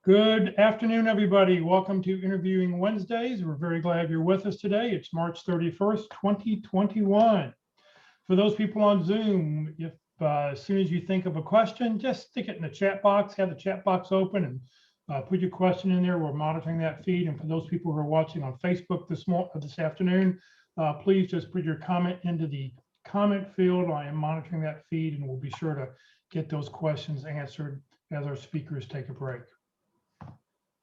Good afternoon, everybody. Welcome to Interviewing Wednesdays. We're very glad you're with us today. It's March 31st, 2021. For those people on Zoom, if as soon as you think of a question, just stick it in the chat box, have the chat box open and put your question in there. We're monitoring that feed. And for those people who are watching on Facebook this afternoon, please just put your comment into the comment field. I am monitoring that feed and we'll be sure to get those questions answered as our speakers take a break.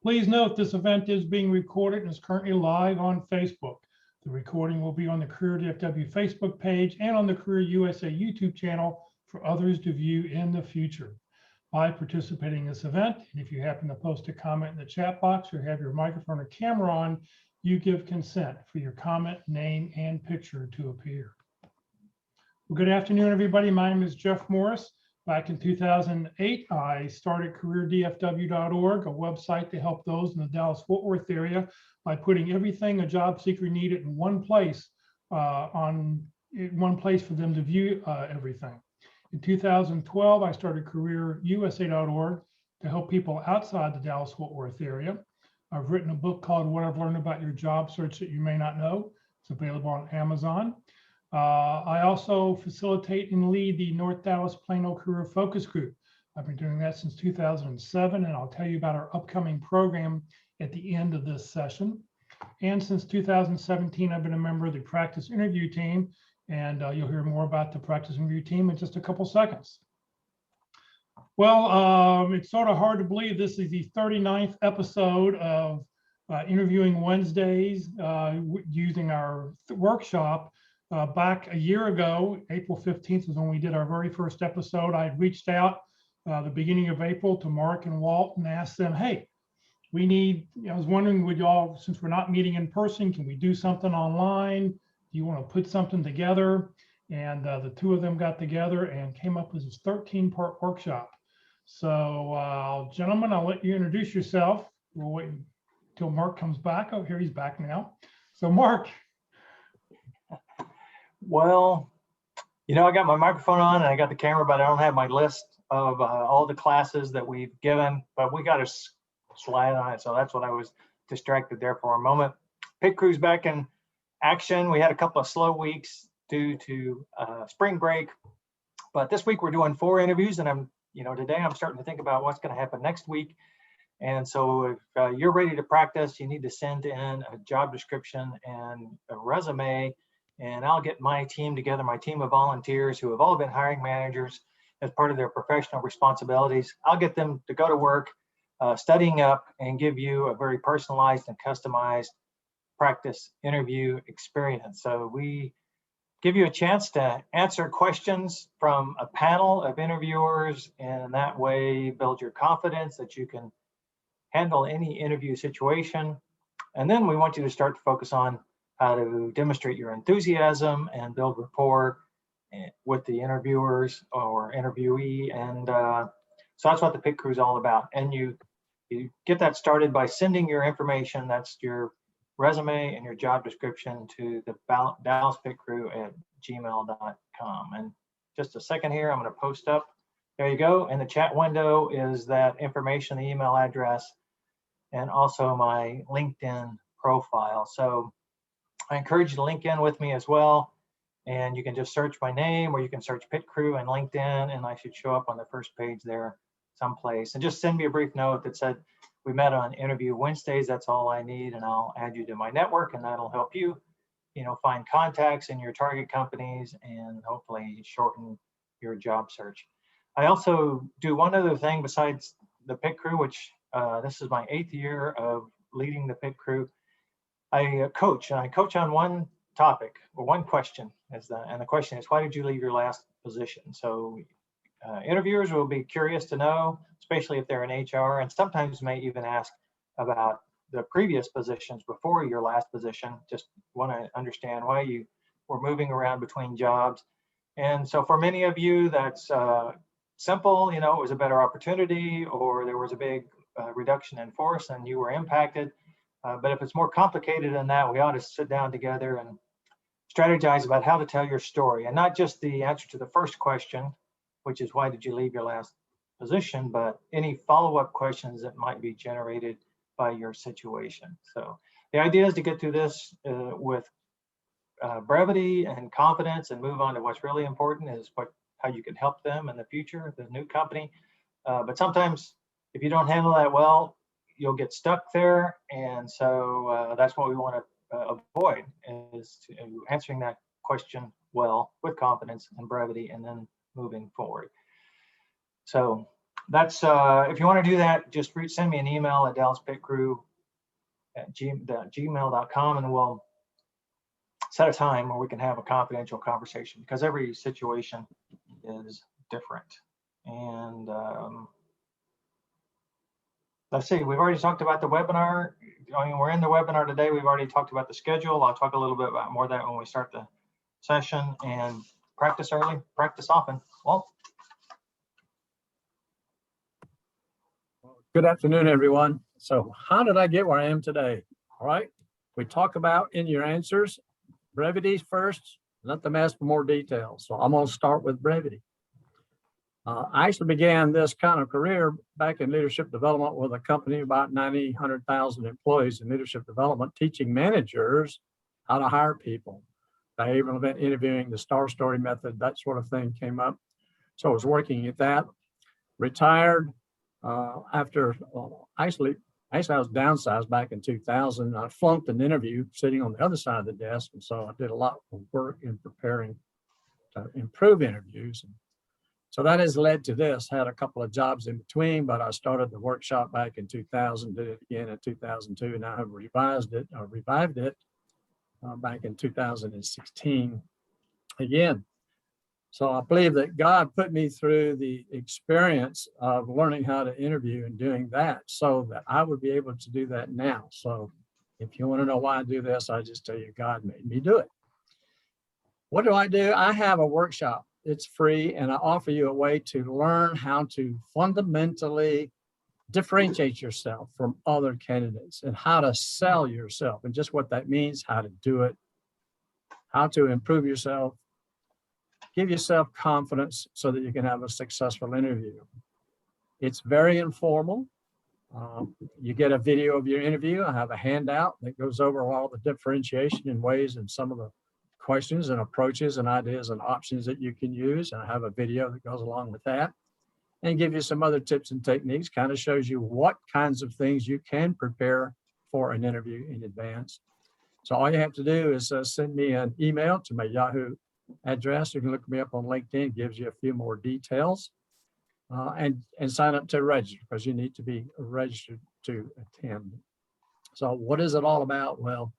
Please note this event is being recorded and is currently live on Facebook. The recording will be on the Career DFW Facebook page and on the Career USA YouTube channel for others to view in the future. By participating in this event, and if you happen to post a comment in the chat box or have your microphone or camera on, you give consent for your comment, name, and picture to appear. Well, good afternoon, everybody. My name is Jeff Morris. Back in 2008, I started careerdfw.org, a website to help those in the Dallas-Fort Worth area by putting everything a job seeker needed in one place, for them to view everything. In 2012, I started careerusa.org to help people outside the Dallas-Fort Worth area. I've written a book called What I've Learned About Your Job Search That You May Not Know. It's available on Amazon. I also facilitate and lead the North Dallas Plano Career Focus Group. I've been doing that since 2007, and I'll tell you about our upcoming program at the end of this session. And since 2017, I've been a member of the practice interview team, and you'll hear more about the practice interview team in just a couple seconds. Well, it's sort of hard to believe this is the 39th episode of Interviewing Wednesdays using our workshop. Back a year ago, April 15th is when we did our very first episode. I had reached out the beginning of April to Mark and Walt and asked them, hey, we need, I was wondering, would y'all, since we're not meeting in person, can we do something online? Do you want to put something together? And the two of them got together and came up with this 13-part workshop. So gentlemen, I'll let you introduce yourself. We'll wait until Mark comes back. Oh, here he's back now. So Mark. Well, I got my microphone on and I got the camera, but I don't have my list of all the classes that we've given, but we got a slide on it. So that's what I was distracted there for a moment. Pit Crew's back in action. We had a couple of slow weeks due to spring break, but this week we're doing 4 interviews, and today I'm starting to think about what's going to happen next week. And so if you're ready to practice, you need to send in a job description and a resume. And I'll get my team together, my team of volunteers who have all been hiring managers as part of their professional responsibilities. I'll get them to go to work, studying up, and give you a very personalized and customized practice interview experience. So we give you a chance to answer questions from a panel of interviewers, and that way build your confidence that you can handle any interview situation. And then we want you to start to focus on how to demonstrate your enthusiasm and build rapport with the interviewers or interviewee. And so that's what the Pit Crew is all about. And you get that started by sending your information, that's your resume and your job description, to the dallaspitcrew@gmail.com. And just a second here, I'm going to post up. There you go. In the chat window is that information, the email address, and also my LinkedIn profile. So I encourage you to link in with me as well, and you can just search my name, or you can search Pit Crew in LinkedIn, and I should show up on the first page there someplace. And just send me a brief note that said we met on Interview Wednesdays. That's all I need, and I'll add you to my network, and that'll help you, find contacts in your target companies and hopefully shorten your job search. I also do one other thing besides the Pit Crew, which this is my 8th year of leading the Pit Crew. I coach, and I coach on one topic or one question, and the question is, why did you leave your last position? So interviewers will be curious to know, especially if they're in HR, and sometimes may even ask about the previous positions before your last position. Just want to understand why you were moving around between jobs. And so for many of you, that's simple. It was a better opportunity, or there was a big reduction in force and you were impacted. But if it's more complicated than that, we ought to sit down together and strategize about how to tell your story, and not just the answer to the first question, which is why did you leave your last position, but any follow-up questions that might be generated by your situation. So the idea is to get through this with brevity and confidence and move on to what's really important, is how you can help them in the future, the new company. But sometimes if you don't handle that well, you'll get stuck there. And so that's what we want to avoid, is answering that question well with confidence and brevity, and then moving forward. So that's, if you want to do that, just send me an email at dallaspitcrew@gmail.com, and we'll set a time where we can have a confidential conversation, because every situation is different. And let's see, we've already talked about the webinar. I mean, we're in the webinar today. We've already talked about the schedule. I'll talk a little bit about more of that when we start the session. And practice early, practice often. Well, good afternoon, everyone. So how did I get where I am today? All right, we talk about in your answers, brevity first, let them ask for more details. So I'm going to start with brevity. I actually began this kind of career back in leadership development with a company about 100,000 employees in leadership development, teaching managers how to hire people. Behavioral event interviewing, the STAR story method, that sort of thing came up. So I was working at that, retired after, actually I was downsized back in 2000. I flunked an interview sitting on the other side of the desk. And so I did a lot of work in preparing to improve interviews. And so that has led to this. Had a couple of jobs in between, but I started the workshop back in 2000, did it again in 2002, and I have revived it back in 2016 again. So I believe that God put me through the experience of learning how to interview and doing that so that I would be able to do that now. So if you want to know why I do this, I just tell you God made me do it. What do? I have a workshop. It's free, and I offer you a way to learn how to fundamentally differentiate yourself from other candidates and how to sell yourself and just what that means, how to do it, how to improve yourself, give yourself confidence so that you can have a successful interview. It's very informal. You get a video of your interview. I have a handout that goes over all the differentiation and ways and some of the questions and approaches and ideas and options that you can use. And I have a video that goes along with that and give you some other tips and techniques, kind of shows you what kinds of things you can prepare for an interview in advance. So all you have to do is send me an email to my Yahoo address. You can look me up on LinkedIn, gives you a few more details, and sign up to register, because you need to be registered to attend. So what is it all about? Well,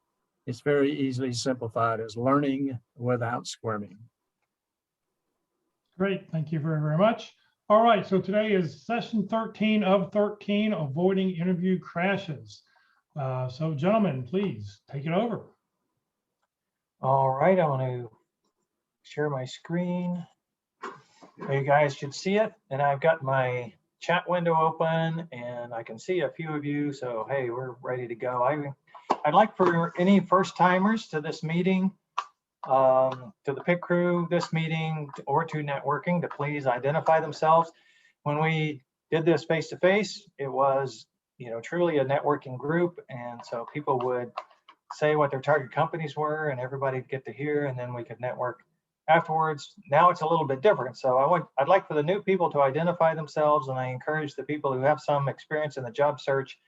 it's very easily simplified as learning without squirming. Great, thank you very, very much. All right, so today is session 13 of 13, avoiding interview crashes. So gentlemen, please take it over. all right, I want to share my screen. You guys should see it, and I've got my chat window open, and I can see a few of you. So hey, we're ready to go. I'd like for any first timers to this meeting, to the PIC crew, this meeting, or to networking, to please identify themselves. When we did this face-to-face, it was, truly a networking group, and so people would say what their target companies were, and everybody'd get to hear, and then we could network afterwards. Now it's a little bit different. So I'd like for the new people to identify themselves, and I encourage the people who have some experience in the job search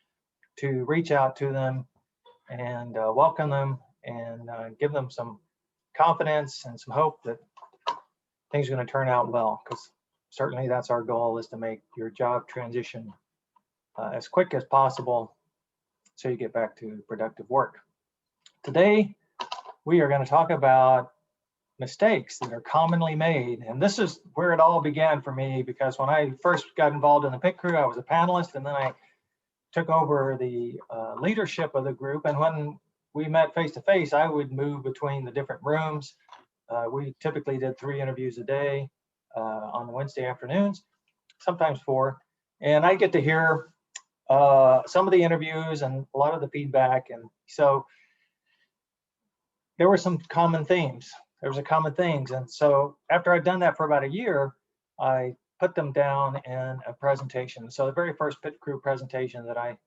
to reach out to them and welcome them and give them some confidence and some hope that things are going to turn out well, because certainly that's our goal, is to make your job transition as quick as possible so you get back to productive work. Today, we are going to talk about mistakes that are commonly made. And this is where it all began for me, because when I first got involved in the PIC crew, I was a panelist, and then I took over the leadership of the group. And when we met face to face, I would move between the different rooms. We typically did 3 interviews a day on Wednesday afternoons, sometimes 4. And I get to hear some of the interviews and a lot of the feedback. And so there were some common themes. There was a common things. And so after I'd done that for about a year, I put them down in a presentation. So the very first pit crew presentation that I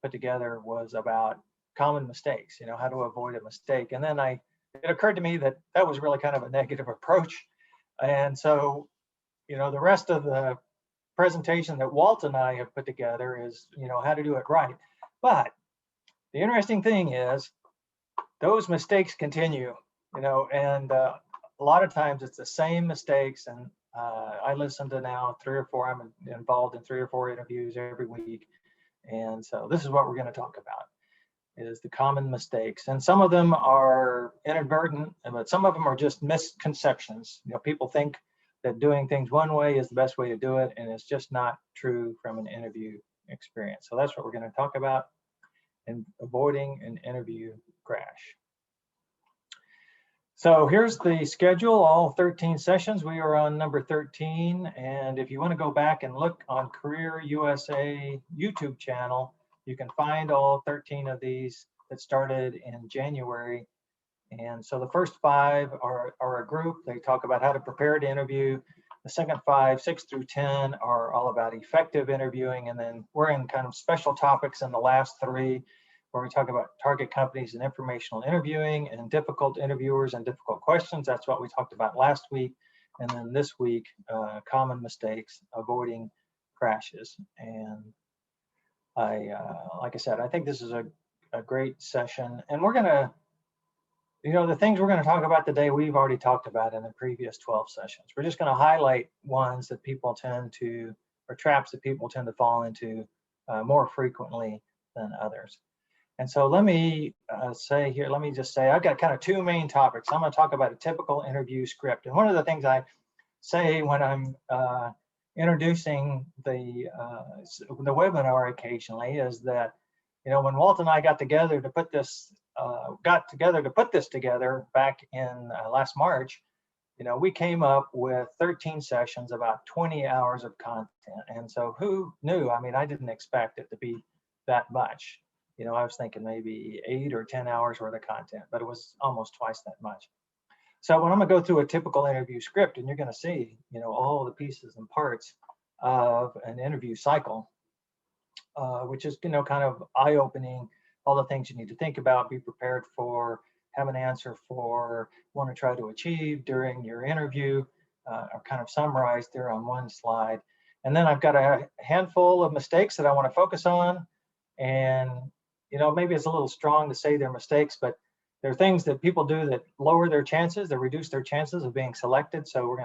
put together was about common mistakes, how to avoid a mistake. And then it occurred to me that that was really kind of a negative approach. And so, the rest of the presentation that Walt and I have put together is, how to do it right. But the interesting thing is those mistakes continue, and a lot of times it's the same mistakes. And I listen to now 3 or 4, I'm involved in 3 or 4 interviews every week. And so this is what we're going to talk about, is the common mistakes. And some of them are inadvertent, but some of them are just misconceptions. People think that doing things one way is the best way to do it, and it's just not true from an interview experience. So that's what we're going to talk about, and avoiding an interview crash. So here's the schedule, all 13 sessions. We are on number 13. And if you want to go back and look on Career USA YouTube channel, you can find all 13 of these that started in January. And so the first 5 are a group. They talk about how to prepare to interview. The second 5, 6 through 10, are all about effective interviewing. And then we're in kind of special topics in the last 3, where we talk about target companies and informational interviewing, and difficult interviewers and difficult questions. That's what we talked about last week. And then this week, common mistakes, avoiding crashes. And like I said, I think this is a great session. And we're gonna, the things we're gonna talk about today, we've already talked about in the previous 12 sessions. We're just gonna highlight ones that people tend to, or traps that people tend to fall into more frequently than others. And so let me just say, I've got kind of 2 main topics. I'm going to talk about a typical interview script. And one of the things I say when I'm introducing the webinar occasionally is that, when Walt and I got together to put this together back in last March, we came up with 13 sessions, about 20 hours of content. And so who knew? I mean, I didn't expect it to be that much. I was thinking maybe 8 or 10 hours worth of content, but it was almost twice that much. So when I'm going to go through a typical interview script, and you're going to see, all the pieces and parts of an interview cycle, which is, kind of eye-opening, all the things you need to think about, be prepared for, have an answer for, want to try to achieve during your interview, are kind of summarized there on one slide. And then I've got a handful of mistakes that I want to focus on. And maybe it's a little strong to say they're mistakes, but they're things that people do that lower their chances, that reduce their chances of being selected. So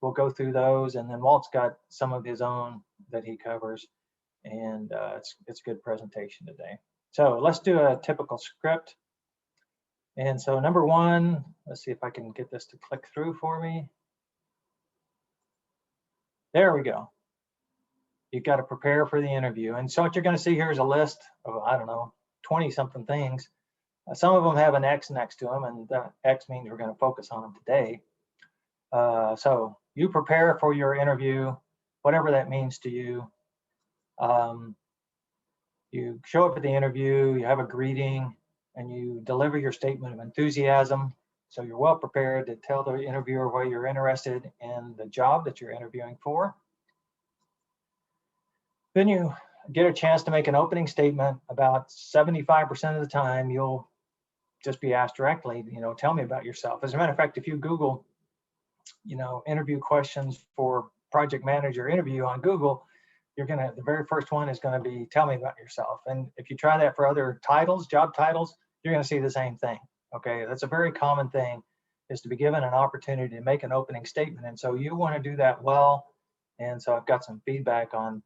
we'll go through those, and then Walt's got some of his own that he covers, and it's a good presentation today. So let's do a typical script. And so number 1, let's see if I can get this to click through for me. There we go. You've got to prepare for the interview. And so what you're going to see here is a list of, 20 something things. Some of them have an X next to them, and that X means we're going to focus on them today. So you prepare for your interview, whatever that means to you. You show up at the interview, you have a greeting, and you deliver your statement of enthusiasm. So you're well prepared to tell the interviewer why you're interested in the job that you're interviewing for. Then you get a chance to make an opening statement. About 75% of the time, you'll just be asked directly, tell me about yourself. As a matter of fact, if you Google, interview questions for project manager interview on Google, the very first one is going to be, tell me about yourself. And if you try that for other titles, job titles, you're going to see the same thing. Okay, that's a very common thing, is to be given an opportunity to make an opening statement. And so you want to do that well. And so I've got some feedback on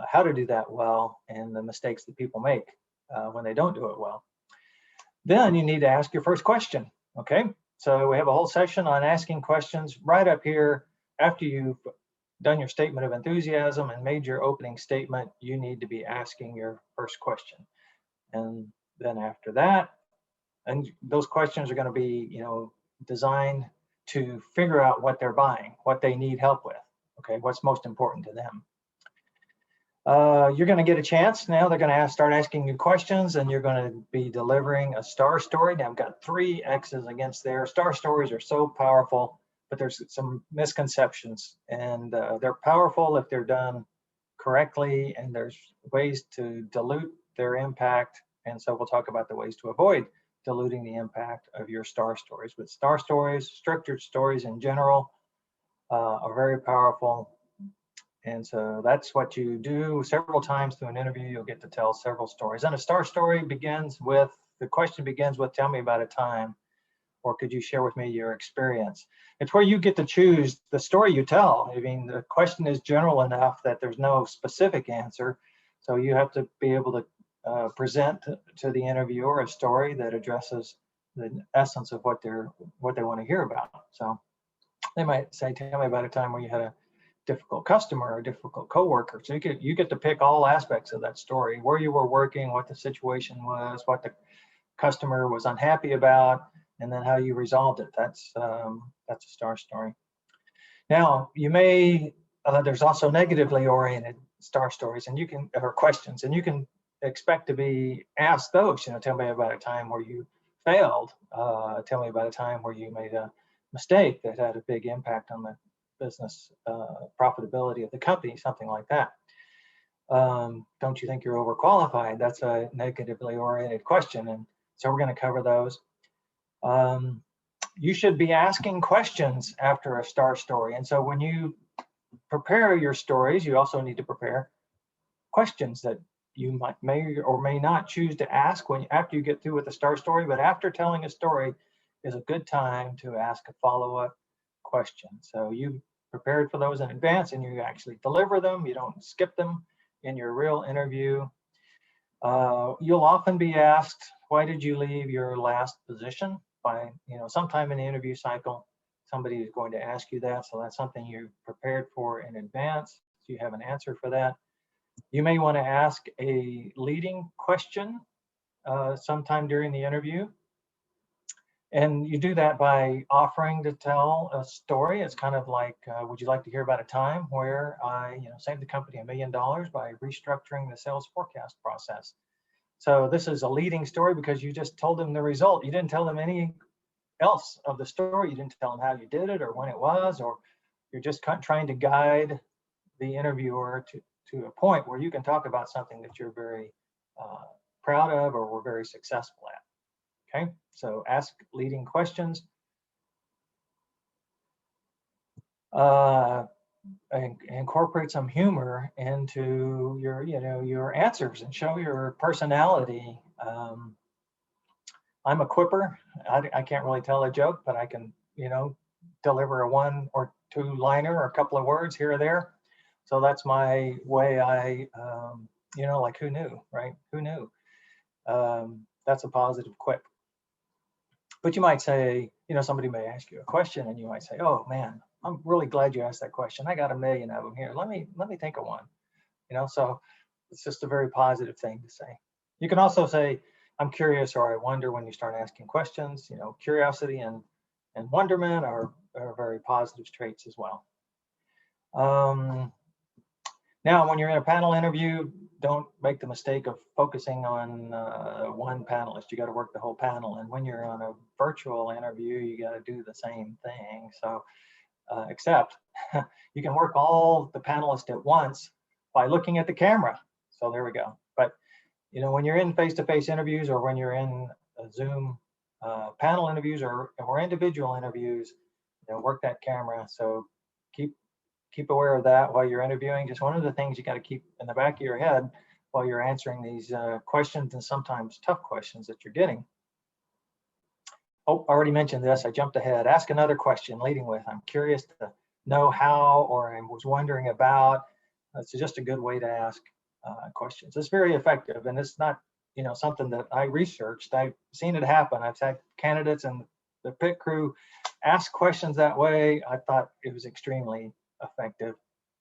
how to do that well, and the mistakes that people make when they don't do it well. Then you need to ask your first question. Okay, so we have a whole session on asking questions. Right up here, after you've done your statement of enthusiasm and made your opening statement, you need to be asking your first question. And then after that, and those questions are going to be, designed to figure out what they're buying, what they need help with. Okay, what's most important to them. You're going to get a chance now. They're going to start asking you questions, and you're going to be delivering a star story. Now I've got 3 X's against there. Star stories are so powerful, but there's some misconceptions, and they're powerful if they're done correctly, and there's ways to dilute their impact. And so we'll talk about the ways to avoid diluting the impact of your star stories. But star stories, structured stories in general, are very powerful. And so that's what you do several times through an interview. You'll get to tell several stories. And a star story begins with, the question begins with, tell me about a time, or could you share with me your experience? It's where you get to choose the story you tell. I mean, the question is general enough that there's no specific answer. So you have to be able to present to the interviewer a story that addresses the essence of what they want to hear about. So they might say, tell me about a time where you had a difficult customer or a difficult coworker. So you get to pick all aspects of that story, where you were working, what the situation was, what the customer was unhappy about, and then how you resolved it. That's a star story. Now, you may, there's also negatively oriented star stories, and you can, or questions, and you can expect to be asked those. Tell me about a time where you failed. Tell me about a time where you made a mistake that had a big impact on the business profitability of the company, something like that. Don't you think you're overqualified? That's a negatively oriented question, and so we're going to cover those. You should be asking questions after a star story, and so when you prepare your stories, you also need to prepare questions that you may or may not choose to ask after you get through with the star story. But after telling a story is a good time to ask a follow-up question. So you prepared for those in advance, and you actually deliver them. You don't skip them in your real interview. You'll often be asked, why did you leave your last position? By sometime in the interview cycle, somebody is going to ask you that. So that's something you prepared for in advance. So you have an answer for that. You may want to ask a leading question sometime during the interview. And you do that by offering to tell a story. It's kind of like, would you like to hear about a time where I saved the company $1 million by restructuring the sales forecast process? So this is a leading story because you just told them the result. You didn't tell them any else of the story. You didn't tell them how you did it or when it was, or you're just trying to guide the interviewer to a point where you can talk about something that you're very proud of or were very successful at. Okay, so ask leading questions. Incorporate some humor into your answers and show your personality. I'm a quipper. I can't really tell a joke, but I can deliver a 1 or 2 liner or a couple of words here or there. So that's my way. Like, who knew, right? Who knew? That's a positive quip. But you might say, somebody may ask you a question, and you might say, oh man, I'm really glad you asked that question. I got 1 million of them here. Let me think of one. So it's just a very positive thing to say. You can also say, I'm curious, or I wonder, when you start asking questions. Curiosity and wonderment are very positive traits as well. Now, when you're in a panel interview, don't make the mistake of focusing on one panelist. You got to work the whole panel. And when you're on a virtual interview, you got to do the same thing. So, except you can work all the panelists at once by looking at the camera. So there we go. But when you're in face-to-face interviews, or when you're in Zoom panel interviews or individual interviews, work that camera. So keep aware of that while you're interviewing. Just one of the things you got to keep in the back of your head while you're answering these questions, and sometimes tough questions that you're getting. Oh, I already mentioned this. I jumped ahead. Ask another question, leading with, I'm curious to know how, or I was wondering about. It's just a good way to ask questions. It's very effective, and it's not something that I researched. I've seen it happen. I've had candidates and the pit crew ask questions that way. I thought it was extremely effective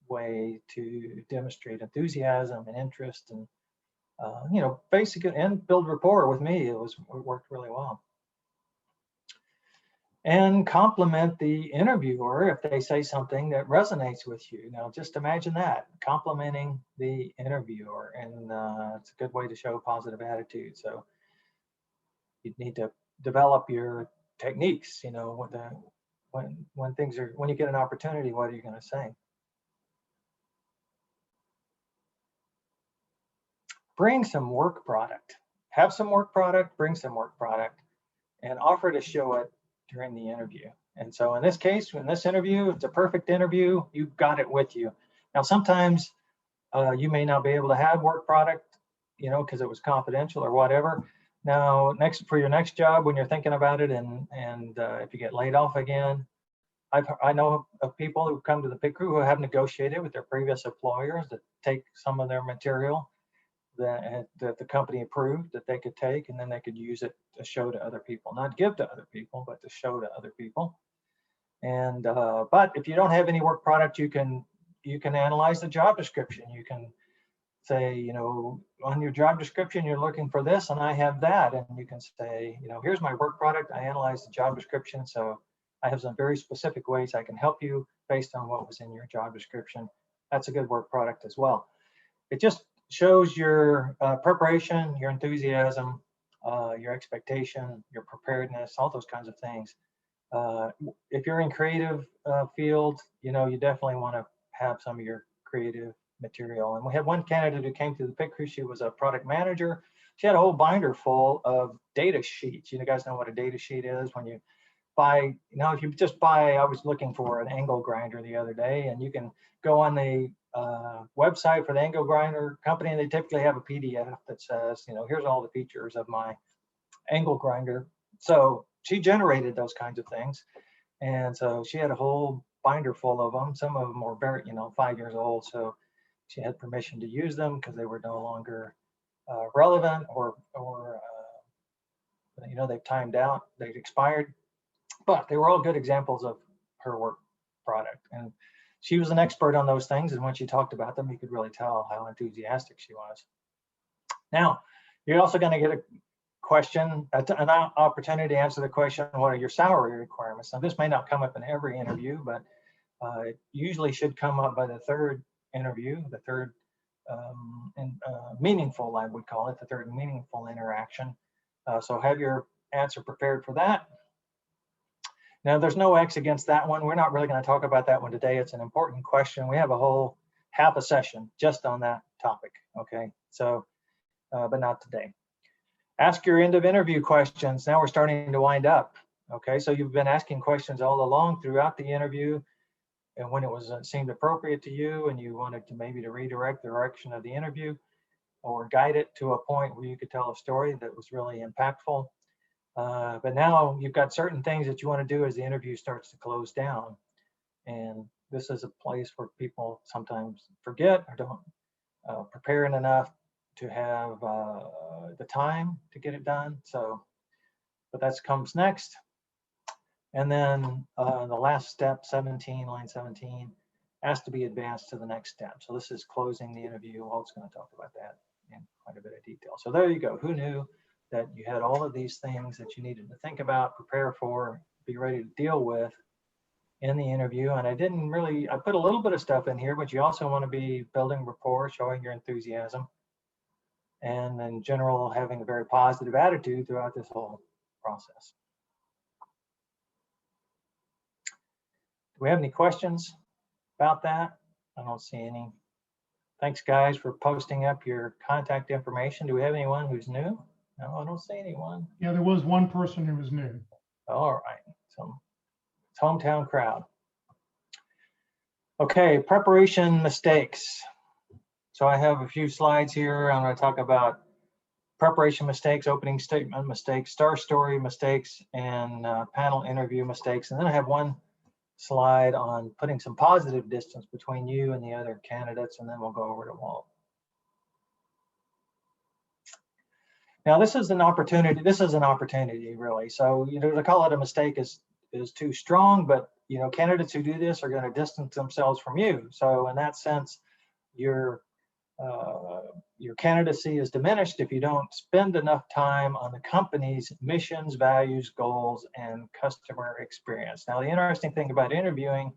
way to demonstrate enthusiasm and interest, and basic, and build rapport with me. It worked really well. And compliment the interviewer if they say something that resonates with you. Now, just imagine that, complimenting the interviewer, and it's a good way to show positive attitude. So you need to develop your techniques, when you get an opportunity, what are you going to say? Bring some work product. Have some work product, bring some work product, and offer to show it during the interview. And so in this case, in this interview, it's a perfect interview. You've got it with you. Now, sometimes you may not be able to have work product, because it was confidential or whatever. Now, for your next job, when you're thinking about it, and if you get laid off again, I know of people who come to the pit crew who have negotiated with their previous employers to take some of their material that the company approved that they could take, and then they could use it to show to other people, not give to other people, but to show to other people. And but if you don't have any work product, you can analyze the job description. You can say, on your job description, you're looking for this, and I have that, and you can say, here's my work product. I analyzed the job description, so I have some very specific ways I can help you based on what was in your job description. That's a good work product as well. It just shows your preparation, your enthusiasm, your expectation, your preparedness, all those kinds of things. If you're in creative field, you definitely want to have some of your creative material. And we had one candidate who came to the pit crew. She was a product manager. She had a whole binder full of data sheets. You guys know what a data sheet is. When you buy, if you just buy, I was looking for an angle grinder the other day, and you can go on the website for the angle grinder company, and they typically have a PDF that says, here's all the features of my angle grinder. So she generated those kinds of things. And so she had a whole binder full of them. Some of them were very, 5 years old. So she had permission to use them because they were no longer relevant or they've timed out, they've expired. But they were all good examples of her work product. And she was an expert on those things. And when she talked about them, you could really tell how enthusiastic she was. Now, you're also going to get a question, an opportunity to answer the question, what are your salary requirements? Now, this may not come up in every interview, but it usually should come up by the third interview, the third meaningful, I would call it, the third meaningful interaction. So have your answer prepared for that. Now, there's no X against that one. We're not really going to talk about that one today. It's an important question. We have a whole half a session just on that topic, okay? So, but not today. Ask your end of interview questions. Now we're starting to wind up, okay? So you've been asking questions all along throughout the interview, and when it seemed appropriate to you and you wanted to maybe to redirect the direction of the interview or guide it to a point where you could tell a story that was really impactful. But now you've got certain things that you want to do as the interview starts to close down. And this is a place where people sometimes forget or don't prepare enough to have the time to get it done. So, but that comes next. And then the last step, line 17, has to be advanced to the next step. So this is closing the interview. Walt's going to talk about that in quite a bit of detail. So there you go. Who knew that you had all of these things that you needed to think about, prepare for, be ready to deal with in the interview? And I put a little bit of stuff in here, but you also want to be building rapport, showing your enthusiasm, and in general, having a very positive attitude throughout this whole process. Do we have any questions about that? I don't see any. Thanks, guys, for posting up your contact information. Do we have anyone who's new? No, I don't see anyone. Yeah, there was one person who was new. All right, so it's hometown crowd. Okay, preparation mistakes. So I have a few slides here. I'm going to talk about preparation mistakes, opening statement mistakes, star story mistakes, and panel interview mistakes. And then I have one slide on putting some positive distance between you and the other candidates, and then we'll go over to Walt. Now, this is an opportunity. Really. So, to call it a mistake is too strong, but candidates who do this are going to distance themselves from you. So, in that sense, your candidacy is diminished if you don't spend enough time on the company's missions, values, goals, and customer experience. Now, the interesting thing about interviewing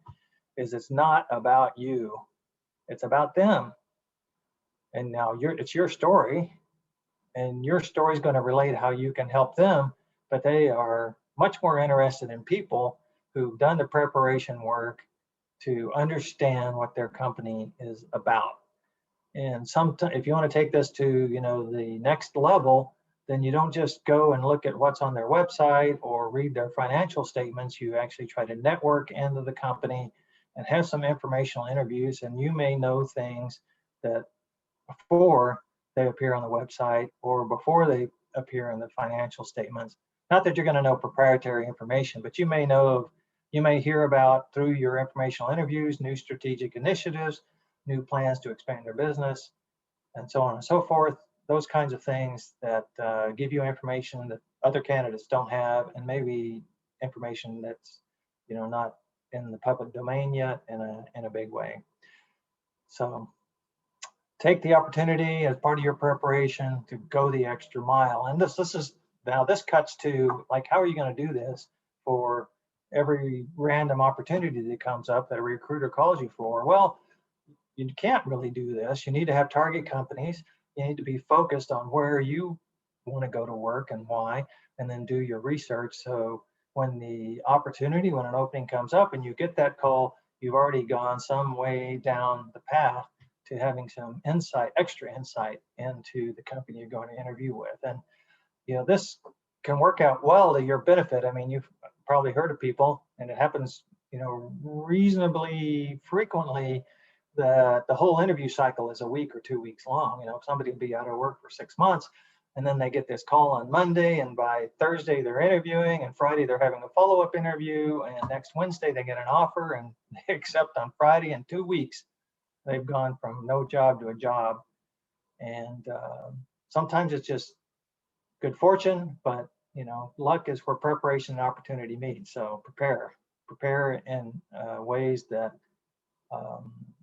is it's not about you, it's about them. And now it's your story, and your story is going to relate how you can help them, but they are much more interested in people who've done the preparation work to understand what their company is about. And sometimes, if you want to take this to, the next level, then you don't just go and look at what's on their website or read their financial statements. You actually try to network into the company and have some informational interviews. And you may know things that before they appear on the website or before they appear in the financial statements. Not that you're going to know proprietary information, but you may hear about, through your informational interviews, new strategic initiatives, new plans to expand their business, and so on and so forth. Those kinds of things that give you information that other candidates don't have, and maybe information that's not in the public domain yet in a big way. So take the opportunity as part of your preparation to go the extra mile. And this cuts to, like, how are you going to do this for every random opportunity that comes up that a recruiter calls you for? Well, you can't really do this. You need to have target companies. You need to be focused on where you want to go to work and why, and then do your research. So when an opening comes up and you get that call, you've already gone some way down the path to having some extra insight into the company you're going to interview with. And, this can work out well to your benefit. I mean, you've probably heard of people, and it happens, reasonably frequently, that the whole interview cycle is a week or 2 weeks long. Somebody will be out of work for 6 months, and then they get this call on Monday, and by Thursday they're interviewing, and Friday they're having a follow-up interview, and next Wednesday they get an offer, and they accept on Friday. In 2 weeks, they've gone from no job to a job. And sometimes it's just good fortune, but luck is where preparation and opportunity meet. So prepare in ways that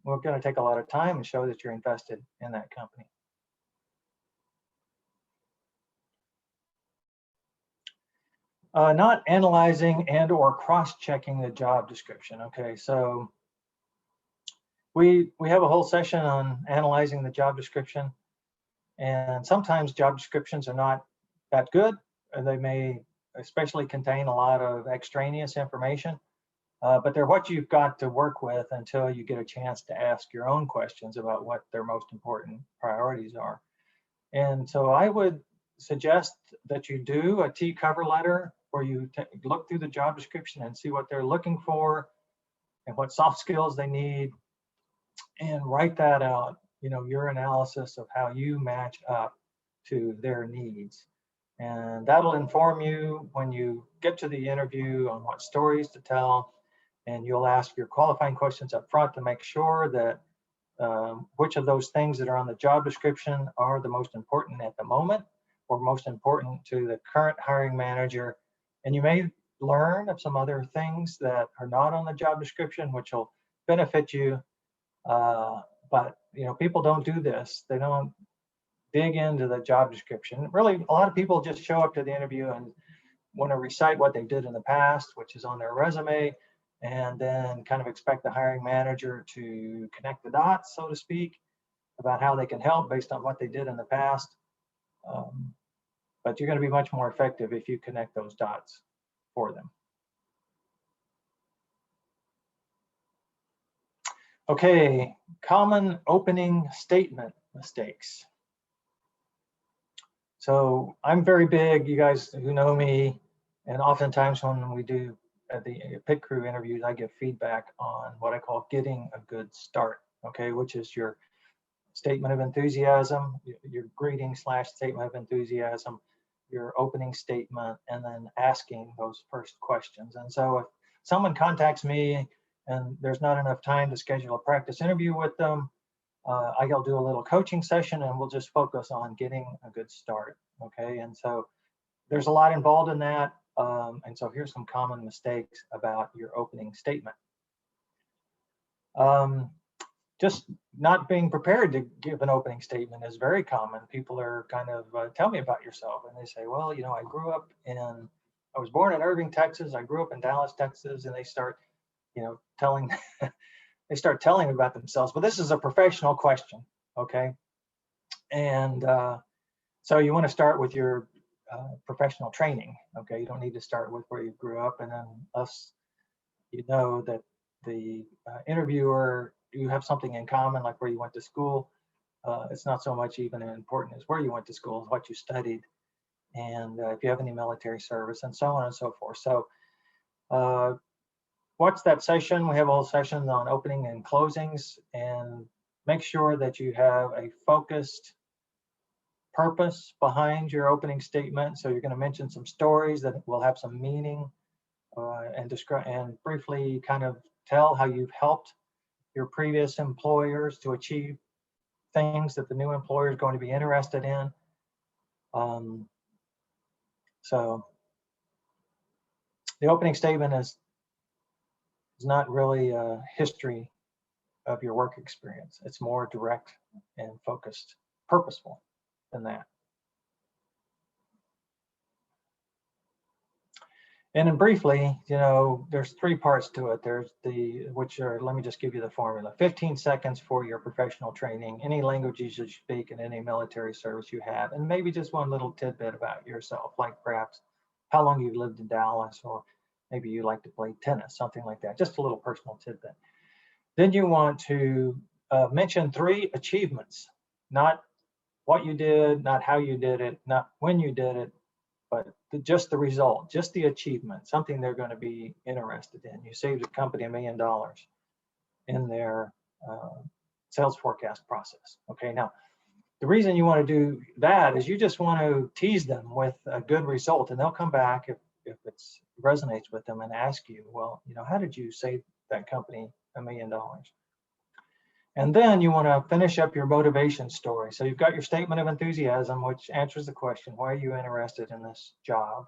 we're going to take a lot of time and show that you're invested in that company. Not analyzing and or cross-checking the job description. Okay, so we have a whole session on analyzing the job description, and sometimes job descriptions are not that good, and they may especially contain a lot of extraneous information, but they're what you've got to work with until you get a chance to ask your own questions about what their most important priorities are. And so I would suggest that you do a T cover letter where you look through the job description and see what they're looking for and what soft skills they need, and write that out, your analysis of how you match up to their needs. And that'll inform you when you get to the interview on what stories to tell, and you'll ask your qualifying questions up front to make sure that which of those things that are on the job description are the most important at the moment, or most important to the current hiring manager. And you may learn of some other things that are not on the job description, which will benefit you. But people don't do this. They don't dig into the job description. Really, a lot of people just show up to the interview and want to recite what they did in the past, which is on their resume, and then kind of expect the hiring manager to connect the dots, so to speak, about how they can help based on what they did in the past. But you're going to be much more effective if you connect those dots for them. Okay, common opening statement mistakes. So I'm very big, you guys who know me, and oftentimes when we do the pit crew interviews, I give feedback on what I call getting a good start, okay, which is your statement of enthusiasm, your greeting / statement of enthusiasm, your opening statement, and then asking those first questions. And so if someone contacts me and there's not enough time to schedule a practice interview with them, I'll do a little coaching session, and we'll just focus on getting a good start, okay? And so there's a lot involved in that. And so here's some common mistakes about your opening statement. Just not being prepared to give an opening statement is very common. People are kind of, tell me about yourself. And they say, well, I was born in Irving, Texas. I grew up in Dallas, Texas. And they start, telling, they start telling about themselves. But this is a professional question, okay? And so you want to start with your professional training, okay? You don't need to start with where you grew up. And then us you know that the interviewer, you have something in common, like where you went to school. It's not so much even important as where you went to school, what you studied, and if you have any military service, and so on and so forth. So watch that session. We have a whole session on opening and closings, and make sure that you have a focused purpose behind your opening statement. So you're going to mention some stories that will have some meaning, and describe and briefly kind of tell how you've helped your previous employers to achieve things that the new employer is going to be interested in. So the opening statement is not really a history of your work experience. It's more direct and focused, purposeful than that. And then briefly, you know, there's three parts to it. There's which are, let me just give you the formula. 15 seconds for your professional training, any languages you speak, and any military service you have, and maybe just one little tidbit about yourself, like perhaps how long you've lived in Dallas, or maybe you like to play tennis, something like that. Just a little personal tidbit. Then you want to mention 3 achievements, not what you did, not how you did it, not when you did it, but just the result, just the achievement, something they're going to be interested in. You saved a company $1 million in their sales forecast process. Okay, now the reason you want to do that is you just want to tease them with a good result, and they'll come back if it resonates with them and ask you, well, you know, how did you save that company $1 million? And then you want to finish up your motivation story. So you've got your statement of enthusiasm, which answers the question, why are you interested in this job?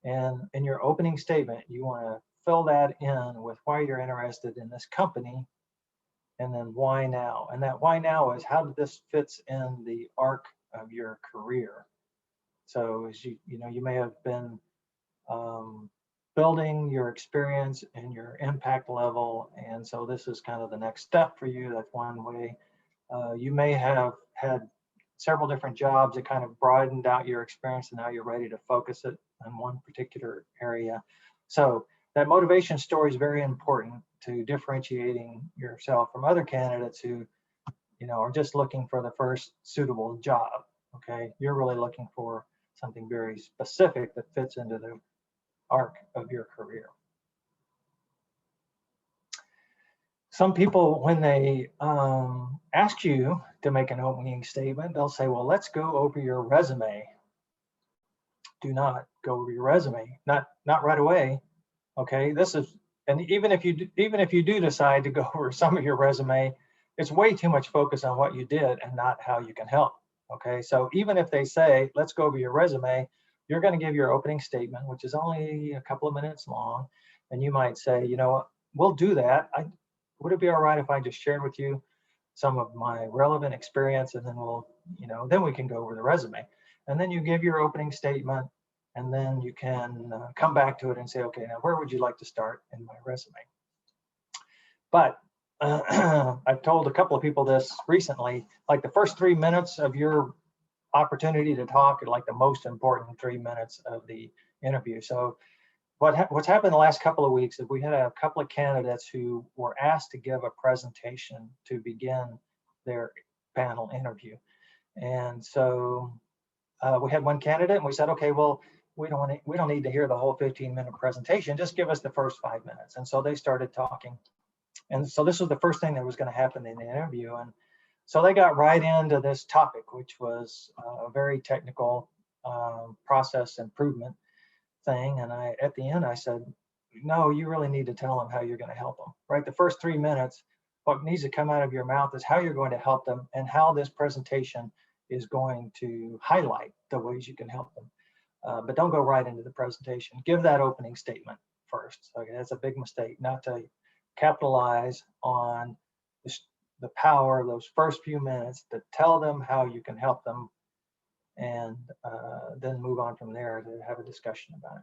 And in your opening statement, you want to fill that in with why you're interested in this company, and then why now? And that why now is how this fits in the arc of your career. So as you know, you may have been building your experience and your impact level, and so this is kind of the next step for you. That's one way. You may have had several different jobs that kind of broadened out your experience, and now you're ready to focus it on one particular area. So that motivation story is very important to differentiating yourself from other candidates who, you know, are just looking for the first suitable job. Okay, you're really looking for something very specific that fits into the arc of your career. Some people, when they ask you to make an opening statement, they'll say, well, let's go over your resume. Do not go over your resume, not right away. Okay, this is, and even if you do decide to go over some of your resume, it's way too much focus on what you did and not how you can help. Okay, so even if they say, let's go over your resume, you're going to give your opening statement, which is only a couple of minutes long, and you might say, you know, we'll do that. Would it be all right if I just shared with you some of my relevant experience, and then we'll, you know, then we can go over the resume. And then you give your opening statement, and then you can come back to it and say, okay, now where would you like to start in my resume? But I've told a couple of people this recently, like the first 3 minutes of your opportunity to talk are like the most important 3 minutes of the interview. So what's happened the last couple of weeks is we had a couple of candidates who were asked to give a presentation to begin their panel interview. And so we had one candidate, and we said, okay, well, we don't need to hear the whole 15-minute presentation, just give us the first 5 minutes. And so they started talking. And so this was the first thing that was going to happen in the interview. And so they got right into this topic, which was a very technical process improvement thing. And at the end, I said, no, you really need to tell them how you're going to help them, right? The first 3 minutes, what needs to come out of your mouth is how you're going to help them and how this presentation is going to highlight the ways you can help them. But don't go right into the presentation. Give that opening statement first. Okay, that's a big mistake, not to capitalize on the power of those first few minutes to tell them how you can help them, and then move on from there to have a discussion about it.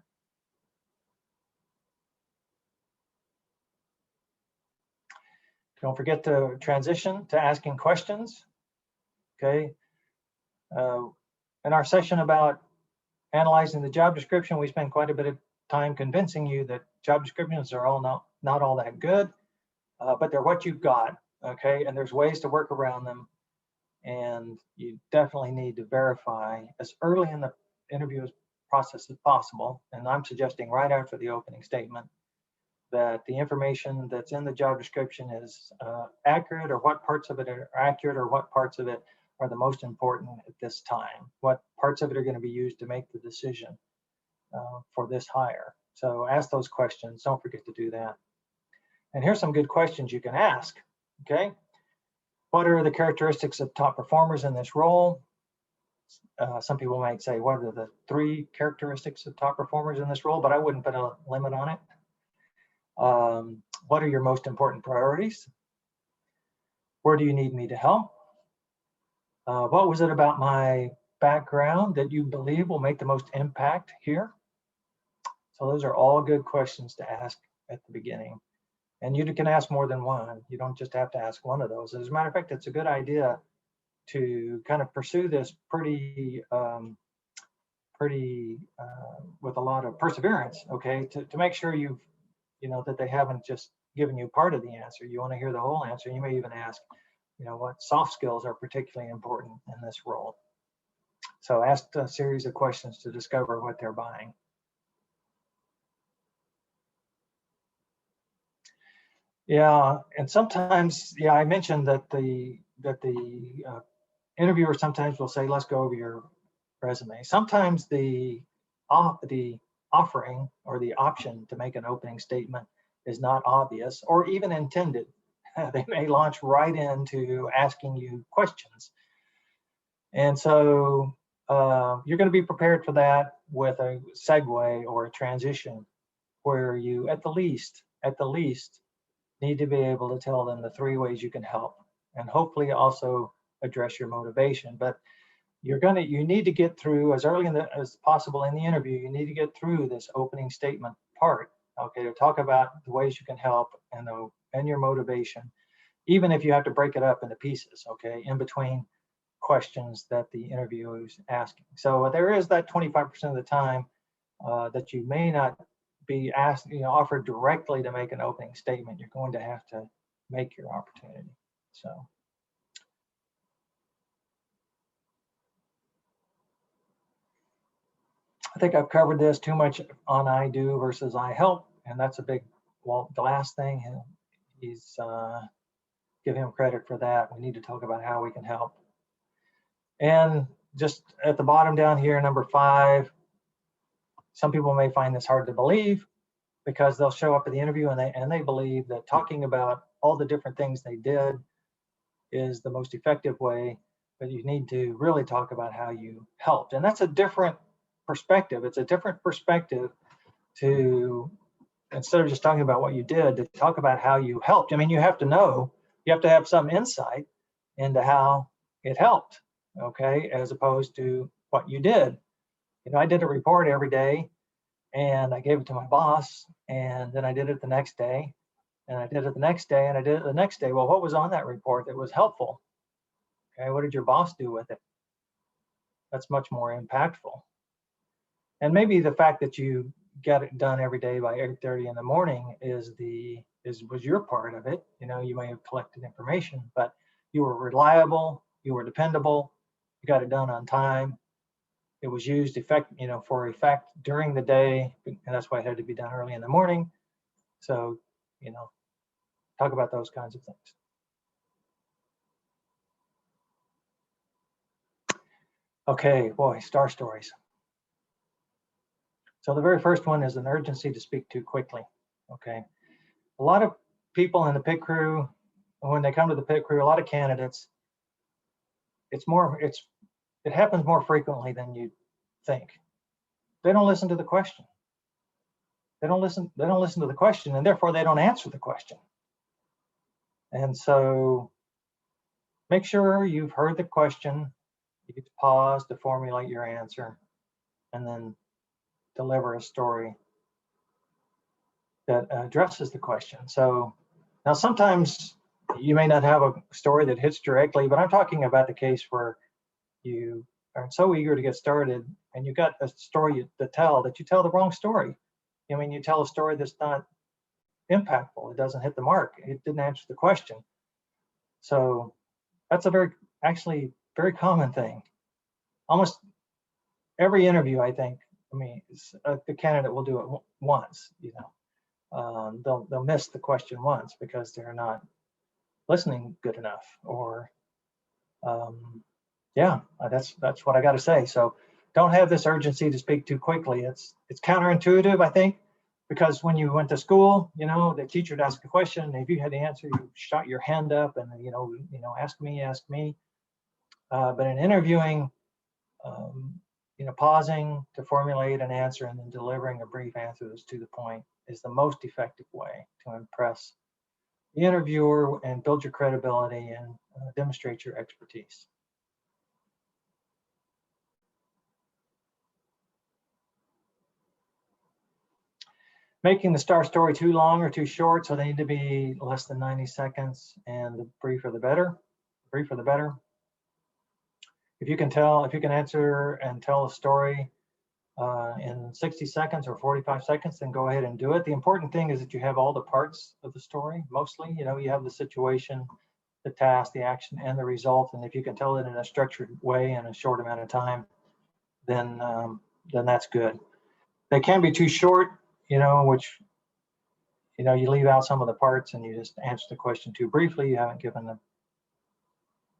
Don't forget to transition to asking questions. Okay. In our session about analyzing the job description, we spent quite a bit of time convincing you that job descriptions are all not not all that good, but they're what you've got, okay? And there's ways to work around them. And you definitely need to verify as early in the interview process as possible. And I'm suggesting right after the opening statement that the information that's in the job description is accurate, or what parts of it are accurate, or what parts of it are the most important at this time. What parts of it are going to be used to make the decision for this hire. So ask those questions. Don't forget to do that. And here's some good questions you can ask, okay? What are the characteristics of top performers in this role? Some people might say, what are the 3 characteristics of top performers in this role? But I wouldn't put a limit on it. What are your most important priorities? Where do you need me to help? What was it about my background that you believe will make the most impact here? So those are all good questions to ask at the beginning. And you can ask more than one. You don't just have to ask one of those. As a matter of fact, it's a good idea to kind of pursue this pretty with a lot of perseverance, okay, to make sure that they haven't just given you part of the answer. You want to hear the whole answer. You may even ask, what soft skills are particularly important in this role. So ask a series of questions to discover what they're buying. Yeah, and sometimes, I mentioned that the interviewer sometimes will say, let's go over your resume. Sometimes the offering or the option to make an opening statement is not obvious or even intended. They may launch right into asking you questions. And so you're going to be prepared for that with a segue or a transition where you, at the least, need to be able to tell them the 3 ways you can help, and hopefully also address your motivation. But you need to get through as early as possible in the interview. You need to get through this opening statement part, okay, to talk about the ways you can help and your motivation, even if you have to break it up into pieces, okay, in between questions that the interviewer is asking. So there is that 25% of the time that you may not be asked, offered directly to make an opening statement. You're going to have to make your opportunity. So. I think I've covered this too much on I do versus I help, and that's a big, the last thing, he's give him credit for that. We need to talk about how we can help. And just at the bottom down here, number 5, some people may find this hard to believe because they'll show up at the interview and they believe that talking about all the different things they did is the most effective way, but you need to really talk about how you helped. And that's a different perspective. It's a different perspective to, instead of just talking about what you did, to talk about how you helped. I mean, you have to have some insight into how it helped, okay, as opposed to what you did. I did a report every day and I gave it to my boss, and then I did it the next day, and I did it the next day, and I did it the next day. Well, what was on that report that was helpful? Okay, what did your boss do with it? That's much more impactful. And maybe the fact that you got it done every day by 8:30 in the morning was your part of it. You may have collected information, but you were reliable, you were dependable, you got it done on time. It was used for effect during the day, and that's why it had to be done early in the morning. So, talk about those kinds of things. Okay, boy, star stories. So the very first one is an urgency to speak too quickly, okay? A lot of people in the pit crew, when they come to the pit crew, a lot of candidates, it happens more frequently than you think. They don't listen to the question. They don't listen to the question, and therefore they don't answer the question. And so make sure you've heard the question, you get to pause to formulate your answer, and then deliver a story that addresses the question. So now sometimes you may not have a story that hits directly, but I'm talking about the case where you are so eager to get started and you got a story to tell that you tell the wrong story. You tell a story that's not impactful. It doesn't hit the mark. It didn't answer the question. So that's a actually very common thing. Almost every interview, I think, the candidate will do it once, they'll miss the question once because they're not listening good enough, or yeah, that's what I got to say. So don't have this urgency to speak too quickly. It's counterintuitive, I think, because when you went to school, the teacher would ask a question, and if you had the answer, you shot your hand up and ask me. But in interviewing, pausing to formulate an answer and then delivering a brief answer that's to the point is the most effective way to impress the interviewer and build your credibility and demonstrate your expertise. Making the star story too long or too short, so they need to be less than 90 seconds, and the briefer the better. If you can answer and tell a story in 60 seconds or 45 seconds, then go ahead and do it. The important thing is that you have all the parts of the story, mostly. You have the situation, the task, the action, and the result. And if you can tell it in a structured way in a short amount of time, then that's good. They can be too short, which, you leave out some of the parts and you just answer the question too briefly. You haven't given the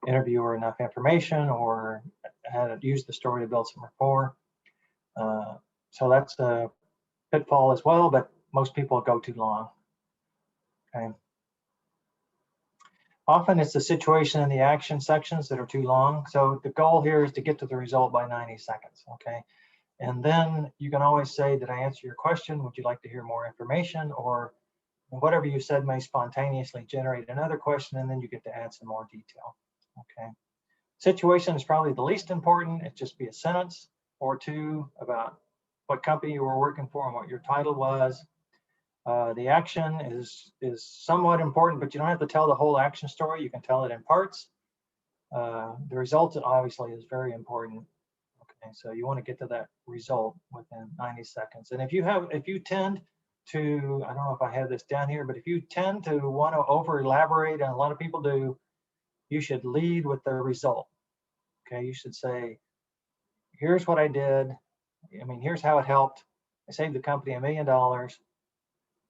interviewer enough information or had used the story to build some rapport. So that's a pitfall as well, but most people go too long. Okay. Often it's the situation and the action sections that are too long. So the goal here is to get to the result by 90 seconds. Okay. And then you can always say, did I answer your question? Would you like to hear more information? Or whatever you said may spontaneously generate another question, and then you get to add some more detail. Okay. Situation is probably the least important. It just be a sentence or two about what company you were working for and what your title was. The action is somewhat important, but you don't have to tell the whole action story. You can tell it in parts. The result obviously is very important. Okay, so you want to get to that result within 90 seconds. And if you tend to, I don't know if I have this down here, but if you tend to want to over elaborate, and a lot of people do, you should lead with the result. Okay, you should say, here's what I did. Here's how it helped. I saved the company $1 million.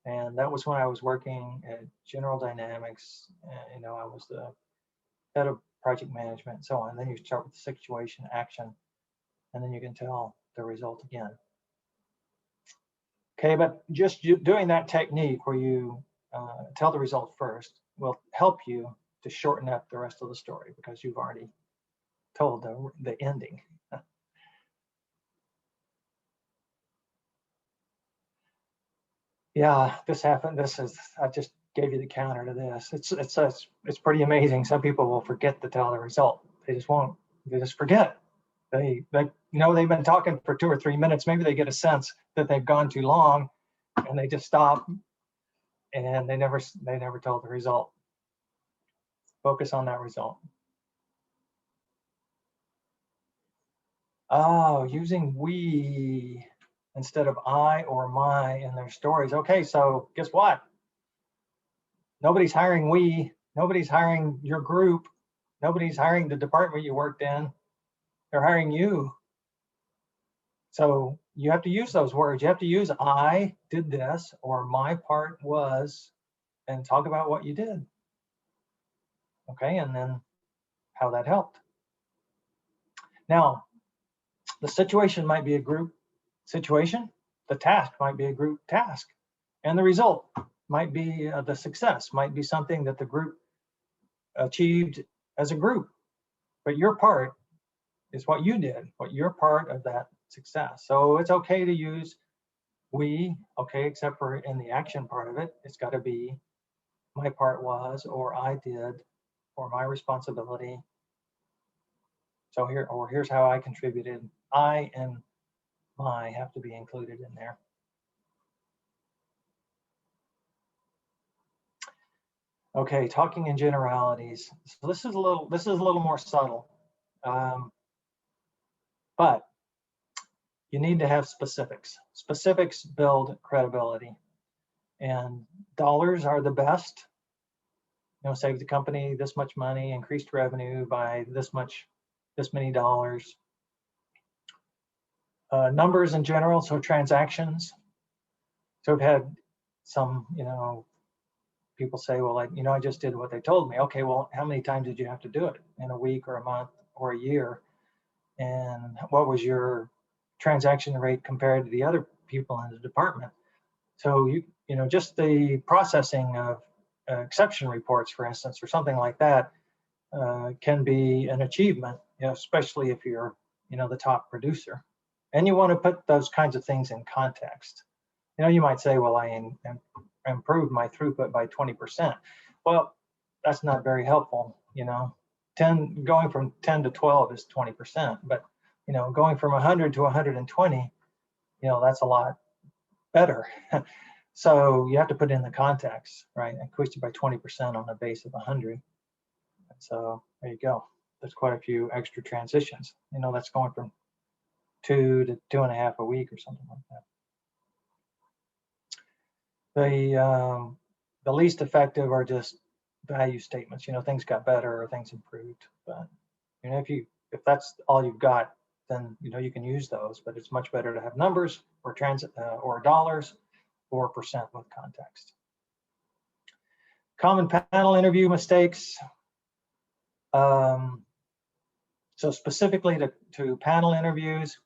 And that was when I was working at General Dynamics. I was the head of project management and so on. And then you start with the situation, action, and then you can tell the result again. Okay, but just doing that technique where you tell the result first will help you to shorten up the rest of the story because you've already told the ending. Yeah, this happened. I just gave you the counter to this. It's pretty amazing. Some people will forget to tell the result. They just won't. They just forget. They've been talking for 2 or 3 minutes. Maybe they get a sense that they've gone too long, and they just stop, and they never told the result. Focus on that result. Oh, using we instead of I or my in their stories. Okay, so guess what? Nobody's hiring we. Nobody's hiring your group. Nobody's hiring the department you worked in. They're hiring you. So you have to use those words. You have to use I did this or my part was, and talk about what you did. Okay, and then how that helped. Now, the situation might be a group situation. The task might be a group task. And the result might be the success, might be something that the group achieved as a group. But your part is what you did, what your part of that success. So it's okay to use we, okay, except for in the action part of it, it's got to be my part was, or I did, or my responsibility. So here's how I contributed. I and my have to be included in there. Okay, talking in generalities. So this is a little more subtle, but you need to have specifics. Specifics build credibility. And dollars are the best. Save the company this much money, increased revenue by this many dollars. Numbers in general, so transactions. So I've had some, people say, well, I just did what they told me. Okay, well, how many times did you have to do it in a week or a month or a year? And what was your transaction rate compared to the other people in the department? So just the processing of exception reports, for instance, or something like that, can be an achievement, especially if you're, the top producer. And you want to put those kinds of things in context. You might say, well, I improved my throughput by 20%. Well, that's not very helpful. 10 going from 10 to 12 is 20%, but going from 100 to 120, that's a lot better. So you have to put in the context, right? Increased it by 20% on a base of 100. So there you go. There's quite a few extra transitions. That's going from 2 to 2.5 a week or something like that. The least effective are just value statements. Things got better or things improved. But if that's all you've got, then you can use those. But it's much better to have numbers or or dollars or percent with context. Common panel interview mistakes. So specifically to panel interviews,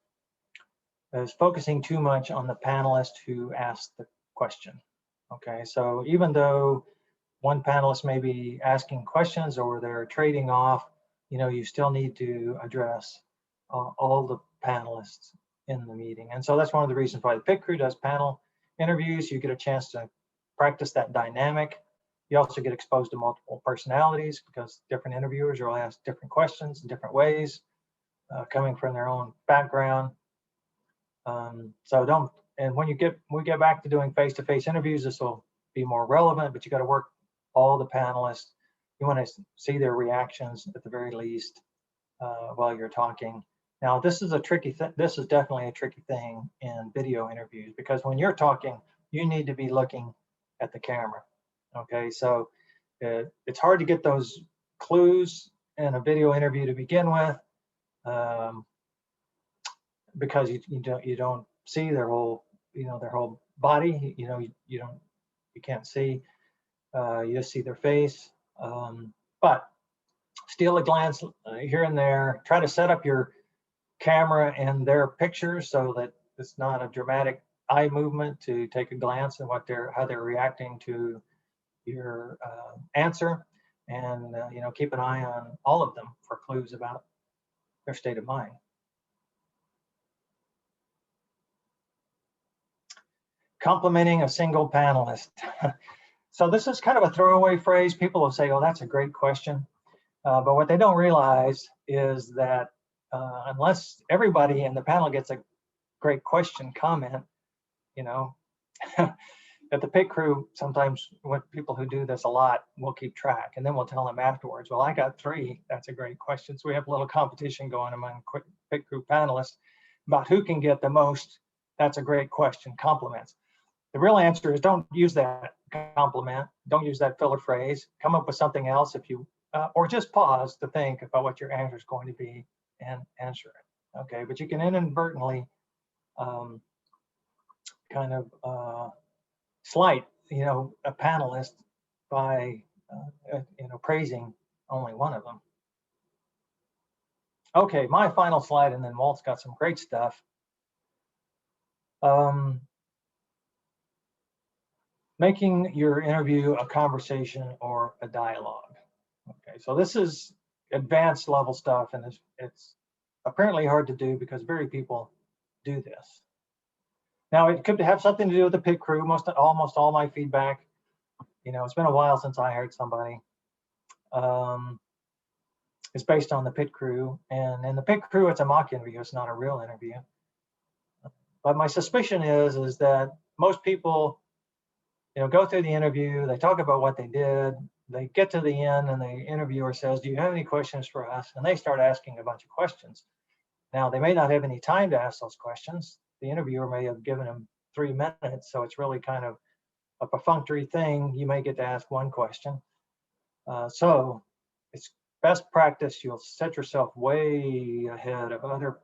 is focusing too much on the panelist who asked the question. Okay, so even though one panelist may be asking questions or they're trading off, you still need to address all the panelists in the meeting. And so that's one of the reasons why the pit crew does panel interviews. You get a chance to practice that dynamic. You also get exposed to multiple personalities because different interviewers will ask different questions in different ways, coming from their own background. And when we get back to doing face-to-face interviews, this will be more relevant, but you got to work all the panelists. You want to see their reactions at the very least while you're talking. Now, this is this is definitely a tricky thing in video interviews, because when you're talking, you need to be looking at the camera. Okay, so it's hard to get those clues in a video interview to begin with, because you don't see their whole body. You can't see. You just see their face. But steal a glance here and there. Try to set up your camera and their pictures so that it's not a dramatic eye movement to take a glance at how they're reacting to your answer, and keep an eye on all of them for clues about their state of mind. Complimenting a single panelist. So this is kind of a throwaway phrase. People will say, "Oh, that's a great question," but what they don't realize is that unless everybody in the panel gets a great question comment, at the pit crew, sometimes when people who do this a lot, we'll keep track, and then we'll tell them afterwards, well, I got 3. That's a great question. So we have a little competition going among pit crew panelists about who can get the most "that's a great question" compliments. The real answer is don't use that compliment. Don't use that filler phrase. Come up with something else or just pause to think about what your answer is going to be and answer it. Okay, but you can inadvertently kind of slight, a panelist by, praising only one of them. Okay, my final slide, and then Walt's got some great stuff. Making your interview a conversation or a dialogue. Okay, so this is advanced level stuff, and it's apparently hard to do because very people do this. Now, it could have something to do with the pit crew. Almost all my feedback, it's been a while since I hired somebody. It's based on the pit crew, and in the pit crew, it's a mock interview. It's not a real interview. But my suspicion is that most people, go through the interview, they talk about what they did, they get to the end, and the interviewer says, "Do you have any questions for us?" And they start asking a bunch of questions. Now, they may not have any time to ask those questions. The interviewer may have given them 3 minutes, so it's really kind of a perfunctory thing, you may get to ask one question. So it's best practice. You'll set yourself way ahead of other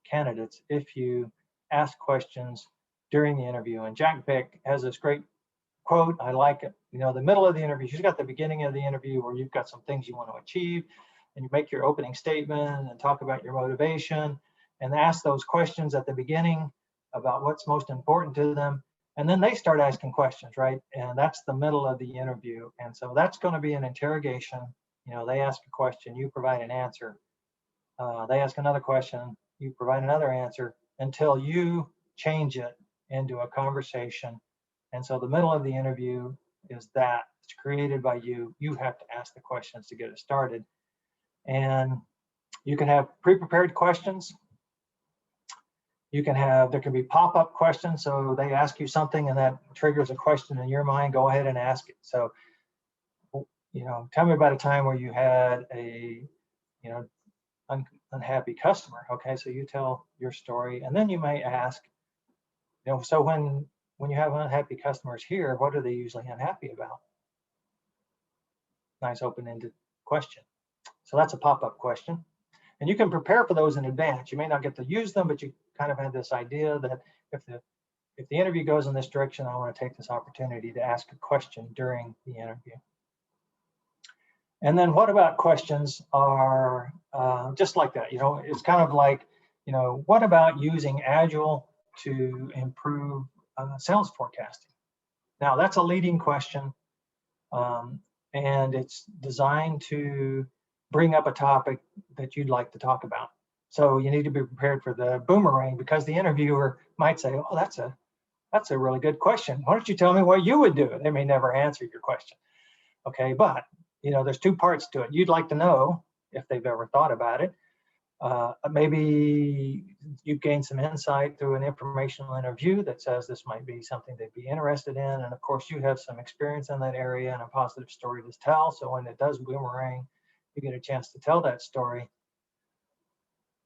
candidates if you ask questions during the interview. And Jack Bick has this great quote. I like it. You know, the middle of the interview, she's got the beginning of the interview where you've got some things you want to achieve, and you make your opening statement and talk about your motivation and ask those questions at the beginning about what's most important to them. And then they start asking questions, right? And that's the middle of the interview. And so that's going to be an interrogation. You know, they ask a question, you provide an answer. They ask another question, you provide another answer until you change it into a conversation. And so the middle of the interview is that it's created by you. You have to ask the questions to get it started. And you can have pre-prepared questions. You can have, there can be pop-up questions. So they ask you something and that triggers a question in your mind, go ahead and ask it. So, you know, tell me about a time where you had a, you know, unhappy customer. Okay, so you tell your story, and then you may ask, you know, so when you have unhappy customers here, what are they usually unhappy about? Nice open-ended question. So that's a pop-up question. And you can prepare for those in advance. You may not get to use them, but you kind of have this idea that if the interview goes in this direction, I want to take this opportunity to ask a question during the interview. And then what about questions are just like that? You know, it's kind of like, you know, what about using Agile to improve sales forecasting? Now that's a leading question, and it's designed to bring up a topic that you'd like to talk about. So you need to be prepared for the boomerang, because the interviewer might say, oh, that's a really good question. Why don't you tell me what you would do? They may never answer your question. Okay, but you know, there's two parts to it. You'd like to know if they've ever thought about it. Maybe you've gained some insight through an informational interview that says this might be something they'd be interested in. And of course, you have some experience in that area and a positive story to tell. So when it does boomerang, you get a chance to tell that story.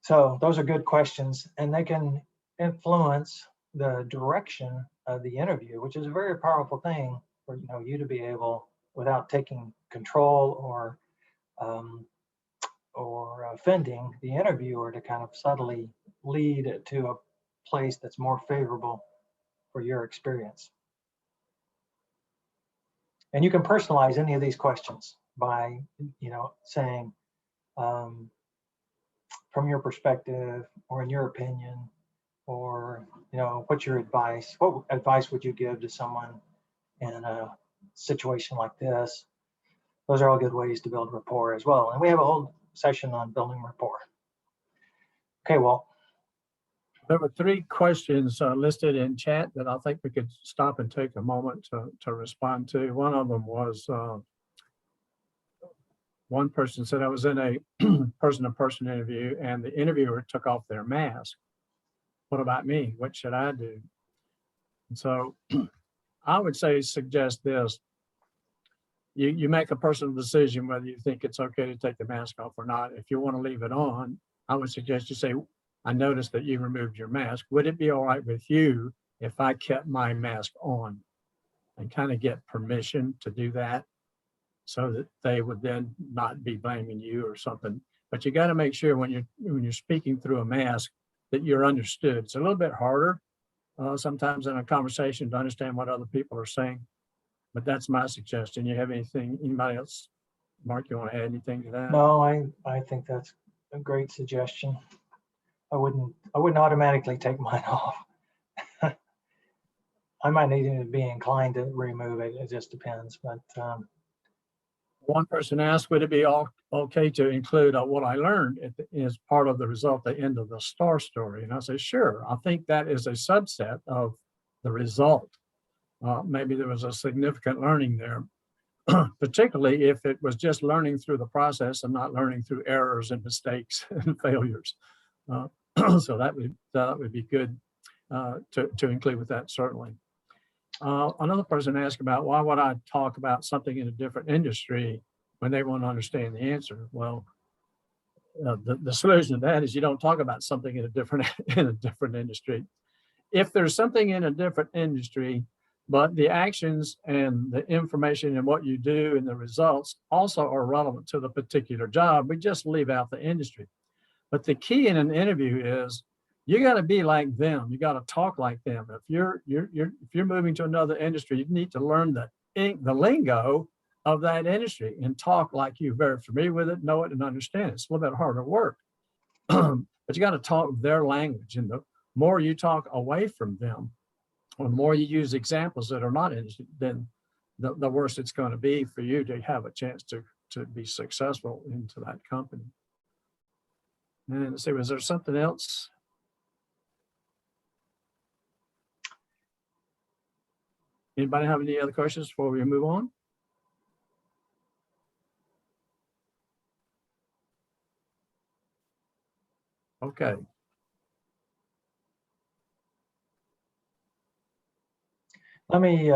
So those are good questions, and they can influence the direction of the interview, which is a very powerful thing for, you know, you to be able, without taking control or offending the interviewer, to kind of subtly lead to a place that's more favorable for your experience. And you can personalize any of these questions by, you know, saying, from your perspective, or in your opinion, or, you know, what's your advice? What advice would you give to someone in a situation like this? Those are all good ways to build rapport as well. And we have a whole session on building rapport. Okay, well. There were 3 questions listed in chat that I think we could stop and take a moment to respond to. One of them was, one person said, I was in a person-to-person interview and the interviewer took off their mask. What about me? What should I do? And so I would suggest this. You make a personal decision whether you think it's okay to take the mask off or not. If you want to leave it on, I would suggest you say, I noticed that you removed your mask. Would it be all right with you if I kept my mask on? And kind of get permission to do that, so that they would then not be blaming you or something. But you got to make sure when you're speaking through a mask that you're understood. It's a little bit harder sometimes in a conversation to understand what other people are saying. But that's my suggestion. You have anybody else? Mark, you want to add anything to that? No, I think that's a great suggestion. I wouldn't automatically take mine off. I might need to be inclined to remove it. It just depends. But one person asked, would it be okay to include what I learned as part of the result at the end of the STAR story? And I said, sure. I think that is a subset of the result. Maybe there was a significant learning there, particularly if it was just learning through the process and not learning through errors and mistakes and failures. So that would be good to include with that, certainly. Another person asked about why would I talk about something in a different industry when they want to understand the answer? Well, the solution to that is you don't talk about something in a different industry. If there's something in a different industry but the actions and the information and what you do and the results also are relevant to the particular job. We just leave out the industry. But the key in an interview is you got to be like them. You got to talk like them. If you're moving to another industry, you need to learn the lingo of that industry and talk like you're very familiar with it, know it, and understand it. It's a little bit harder work, but you got to talk their language. And the more you talk away from them, or the more you use examples that are not industry, then the worse it's going to be for you to have a chance to be successful into that company. And let's see, was there something else? Anybody have any other questions before we move on? Okay. Let me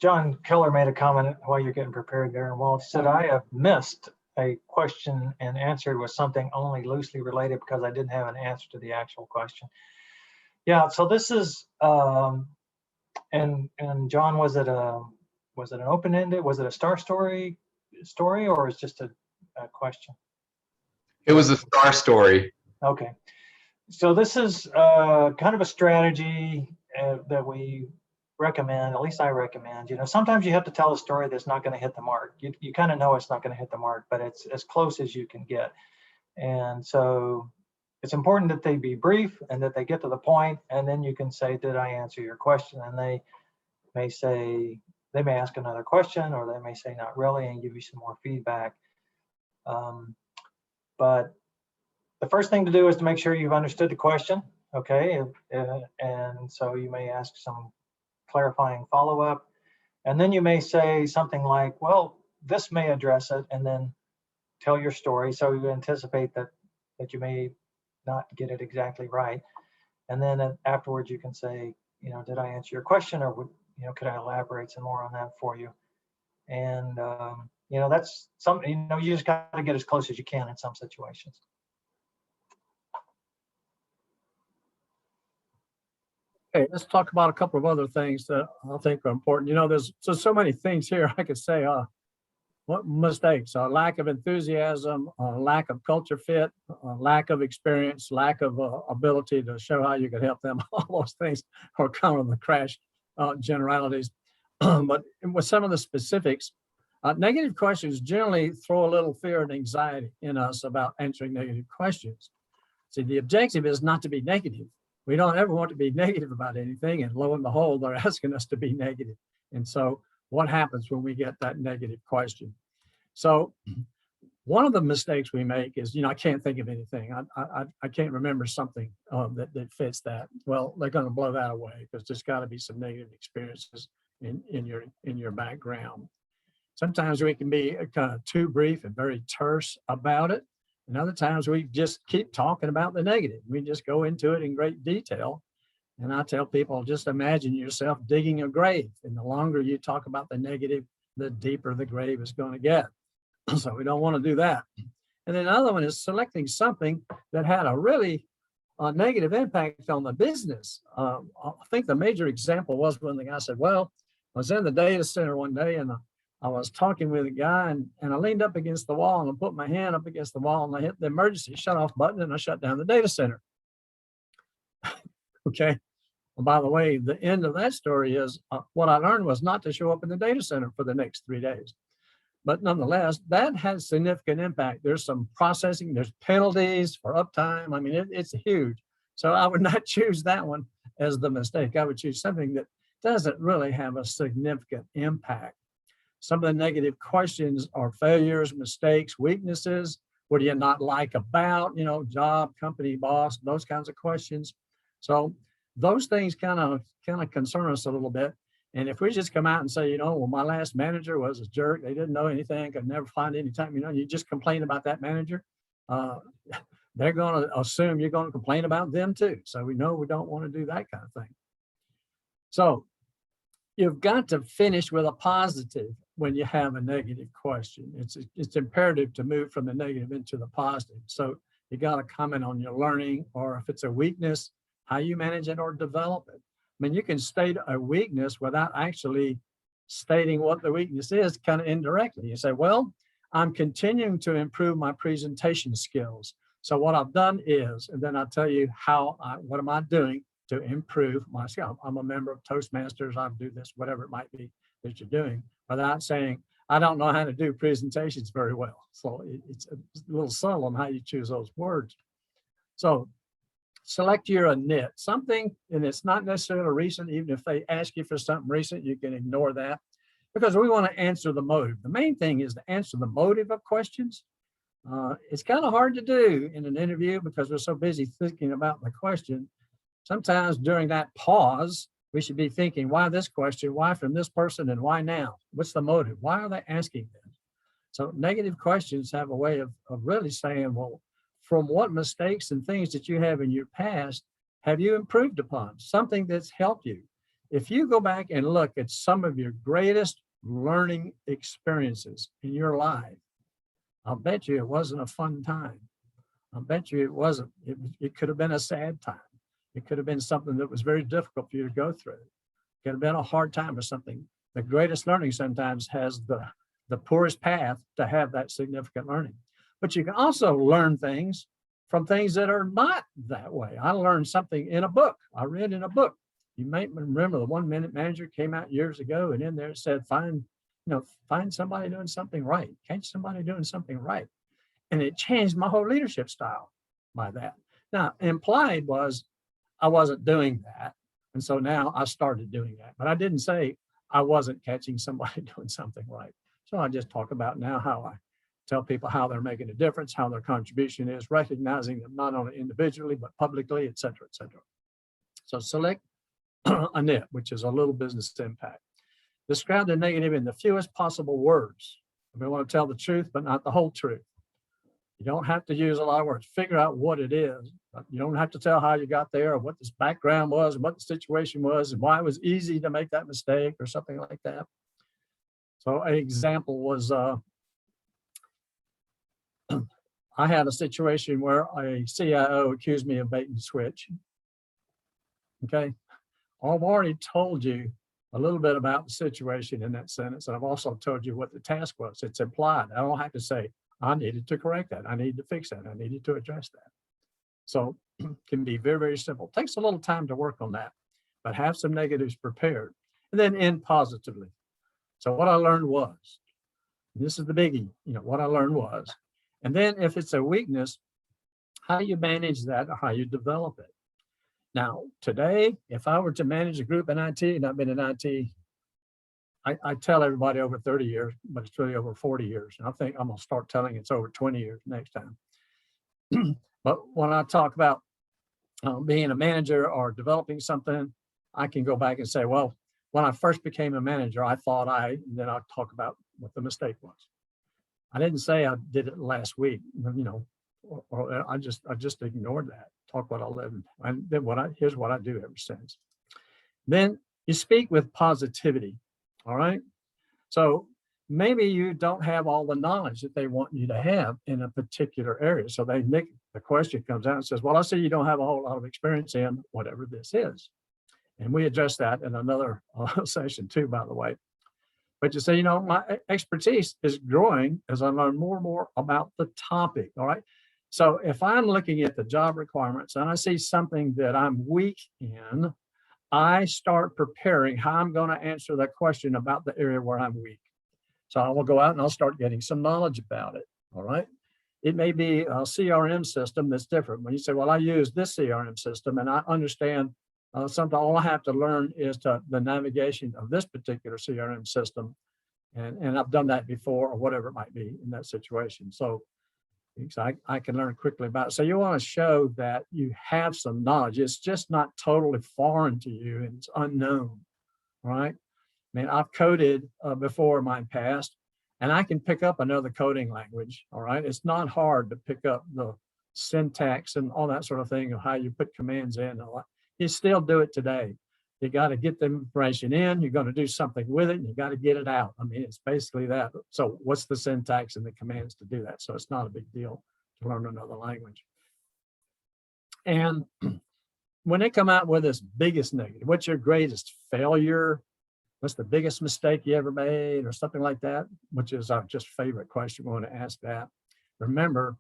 John Keller made a comment while you're getting prepared there, and Walt said, I have missed a question and answered with something only loosely related because I didn't have an answer to the actual question. Yeah, so this is, and John, was it an open-ended, was it a star story, or is just a question? It was a star story. Okay, so this is kind of a strategy that we recommend, at least I recommend. Sometimes you have to tell a story that's not going to hit the mark. You kind of know it's not going to hit the mark, but it's as close as you can get. And so it's important that they be brief and that they get to the point, and then you can say, did I answer your question? And they may say, they may ask another question, or they may say not really, and give you some more feedback. But the first thing to do is to make sure you've understood the question, okay? And so you may ask some clarifying follow-up, and then you may say something like, well, this may address it, and then tell your story. So you anticipate that you may not get it exactly right, and then afterwards you can say, did I answer your question, or could I elaborate some more on that for you? And that's something, you just got to get as close as you can in some situations. Okay, let's talk about a couple of other things that I think are important. There's so many things here I could say. What mistakes? Lack of enthusiasm, lack of culture fit, lack of experience, lack of ability to show how you could help them. All those things are kind of the crash generalities. But with some of the specifics, negative questions generally throw a little fear and anxiety in us about answering negative questions. See, the objective is not to be negative. We don't ever want to be negative about anything, and lo and behold, they're asking us to be negative. And so what happens when we get that negative question? So one of the mistakes we make is, I can't think of anything. I can't remember something that fits that. Well, they're going to blow that away because there's got to be some negative experiences in your background. Sometimes we can be kind of too brief and very terse about it. And other times we just keep talking about the negative. We just go into it in great detail. And I tell people, just imagine yourself digging a grave. And the longer you talk about the negative, the deeper the grave is going to get. So we don't want to do that. And then another one is selecting something that had a really negative impact on the business. I think the major example was when the guy said, well, I was in the data center one day and I was talking with a guy and I leaned up against the wall and I put my hand up against the wall and I hit the emergency shut off button and I shut down the data center. Okay. Well, by the way, the end of that story is what I learned was not to show up in the data center for the next 3 days. But nonetheless, that has significant impact. There's some processing, there's penalties for uptime. I mean, it's huge. So I would not choose that one as the mistake. I would choose something that doesn't really have a significant impact. Some of the negative questions are failures, mistakes, weaknesses. What do you not like about, job, company, boss, those kinds of questions. So those things kind of concern us a little bit. And if we just come out and say, well, my last manager was a jerk, they didn't know anything, could never find any time, you just complain about that manager, they're going to assume you're going to complain about them too. So we know we don't want to do that kind of thing. So you've got to finish with a positive when you have a negative question. It's imperative to move from the negative into the positive. So you got to comment on your learning, or if it's a weakness, how you manage it or develop it. mean, you can state a weakness without actually stating what the weakness is, kind of indirectly. You say, well, I'm continuing to improve my presentation skills. So what I've done is, and then I'll tell you what am I doing to improve my skill. I'm a member of Toastmasters. I do this, whatever it might be that you're doing, without saying, I don't know how to do presentations very well. So it's a little subtle on how you choose those words. So select your niche, something, and it's not necessarily recent. Even if they ask you for something recent, you can ignore that, because we want to answer the motive. The main thing is to answer the motive of questions. It's kind of hard to do in an interview because we're so busy thinking about the question. Sometimes during that pause, we should be thinking, why this question? Why from this person? And why now? What's the motive? Why are they asking this? So negative questions have a way of really saying, well, from what mistakes and things that you have in your past have you improved upon? Something that's helped you. If you go back and look at some of your greatest learning experiences in your life, I'll bet you it wasn't a fun time. I'll bet you it wasn't. It could have been a sad time. It could have been something that was very difficult for you to go through. It could have been a hard time or something. The greatest learning sometimes has the poorest path to have that significant learning. But you can also learn things from things that are not that way. I learned something in a book. I read in a book. You may remember the 1 Minute Manager came out years ago, and in there it said, find somebody doing something right. Catch somebody doing something right. And it changed my whole leadership style by that. Now, implied was I wasn't doing that. And so now I started doing that. But I didn't say I wasn't catching somebody doing something right. So I just talk about now how I tell people how they're making a difference, how their contribution is, recognizing them not only individually, but publicly, et cetera, et cetera. So select a niche, which is a little business impact. Describe the negative in the fewest possible words. We want to tell the truth, but not the whole truth. You don't have to use a lot of words. Figure out what it is. You don't have to tell how you got there or what this background was, and what the situation was, and why it was easy to make that mistake or something like that. So an example was, I had a situation where a CIO accused me of bait and switch. Okay. I've already told you a little bit about the situation in that sentence. And I've also told you what the task was. It's implied. I don't have to say, I needed to correct that. I needed to fix that. I needed to address that. So it can be very, very simple. It takes a little time to work on that, but have some negatives prepared and then end positively. So what I learned was, this is the biggie, what I learned was, and then if it's a weakness, how you manage that or how you develop it. Now, today, if I were to manage a group in IT, and I've been in IT, I tell everybody over 30 years, but it's really over 40 years. And I think I'm going to start telling it's over 20 years next time. But when I talk about being a manager or developing something, I can go back and say, well, when I first became a manager, I thought and then I'll talk about what the mistake was. I didn't say I did it last week, or I just ignored that. Talk what I live, and then here's what I do ever since. Then you speak with positivity. All right. So maybe you don't have all the knowledge that they want you to have in a particular area. So the question comes out and says, well, I see you don't have a whole lot of experience in whatever this is. And we address that in another session too, by the way. But you say, my expertise is growing as I learn more and more about the topic. All right. So if I'm looking at the job requirements and I see something that I'm weak in, I start preparing how I'm going to answer that question about the area where I'm weak. So I will go out and I'll start getting some knowledge about it. All right. It may be a CRM system that's different. When you say, well, I use this CRM system and I understand something, all I have to learn is the navigation of this particular CRM system. And I've done that before, or whatever it might be in that situation. So I can learn quickly about it. So you want to show that you have some knowledge. It's just not totally foreign to you and it's unknown, right? I mean, I've coded before in my past, and I can pick up another coding language, all right? It's not hard to pick up the syntax and all that sort of thing of how you put commands in. You still do it today. You got to get the information in, you're going to do something with it, and you got to get it out. I mean, it's basically that. So what's the syntax and the commands to do that? So it's not a big deal to learn another language. And when they come out with this biggest negative, what's your greatest failure? What's the biggest mistake you ever made or something like that, which is our just favorite question. We want to ask that. Remember,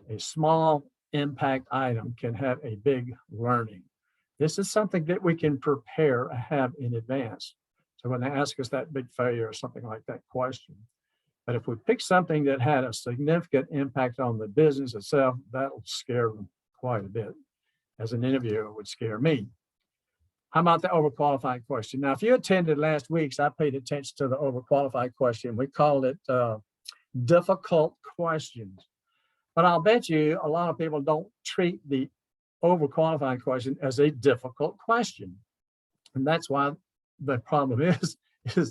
a small impact item can have a big learning. This is something that we can prepare and have in advance. So when they ask us that big failure or something like that question, but if we pick something that had a significant impact on the business itself, that'll scare them quite a bit. As an interviewer, it would scare me. How about the overqualified question? Now, if you attended last week's, I paid attention to the overqualified question. We called it difficult questions. But I'll bet you a lot of people don't treat the overqualified question as a difficult question. And that's why the problem is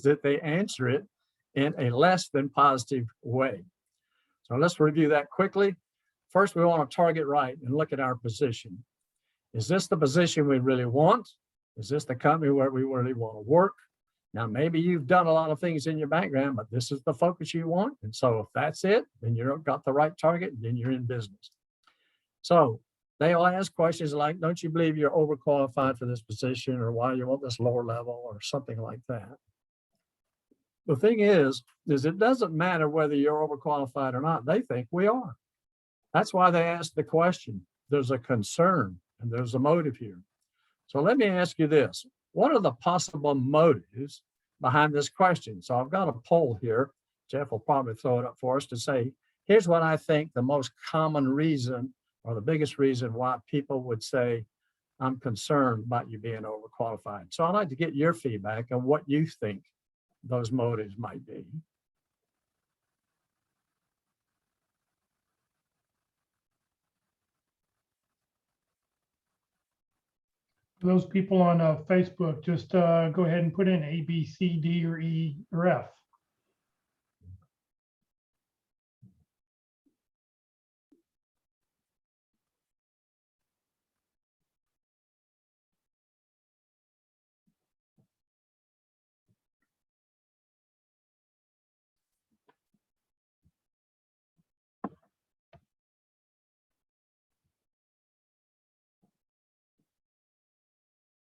that they answer it in a less than positive way. So let's review that quickly. First, we want to target right and look at our position. Is this the position we really want? Is this the company where we really want to work? Now, maybe you've done a lot of things in your background, but this is the focus you want. And so if that's it, then you've got the right target, and then you're in business. So they'll ask questions like, don't you believe you're overqualified for this position, or why you want this lower level, or something like that. The thing is it doesn't matter whether you're overqualified or not. They think we are. That's why they ask the question. There's a concern and there's a motive here. So let me ask you this. What are the possible motives behind this question? So I've got a poll here. Jeff will probably throw it up for us to say, here's what I think the most common reason or the biggest reason why people would say, I'm concerned about you being overqualified. So I'd like to get your feedback on what you think those motives might be. For those people on Facebook, just go ahead and put in A, B, C, D, or E, or F.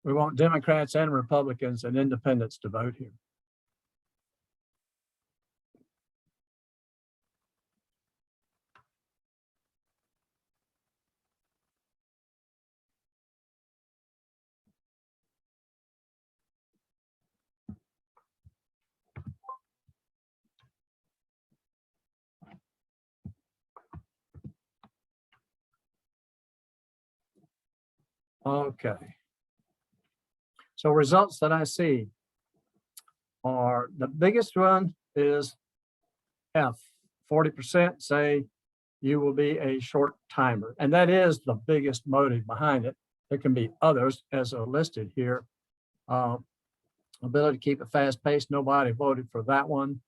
We want Democrats and Republicans and independents to vote here. Okay. So results that I see are the biggest one is F. 40% say you will be a short timer. And that is the biggest motive behind it. There can be others as are listed here. Ability to keep it fast paced. Nobody voted for that one.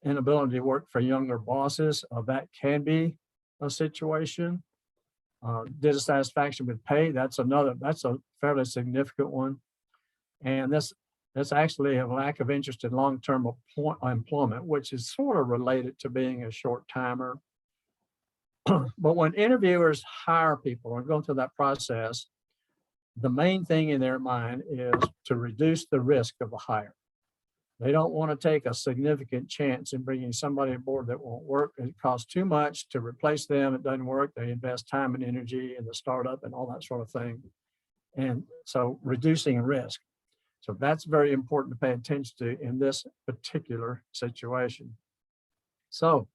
Inability to work for younger bosses. That can be a situation. Dissatisfaction with pay. That's a fairly significant one. And that's actually a lack of interest in long-term employment, which is sort of related to being a short timer. But when interviewers hire people or go through that process, the main thing in their mind is to reduce the risk of a hire. They don't want to take a significant chance in bringing somebody aboard that won't work. It costs too much to replace them. It doesn't work. They invest time and energy in the startup and all that sort of thing. And so reducing risk. So that's very important to pay attention to in this particular situation. So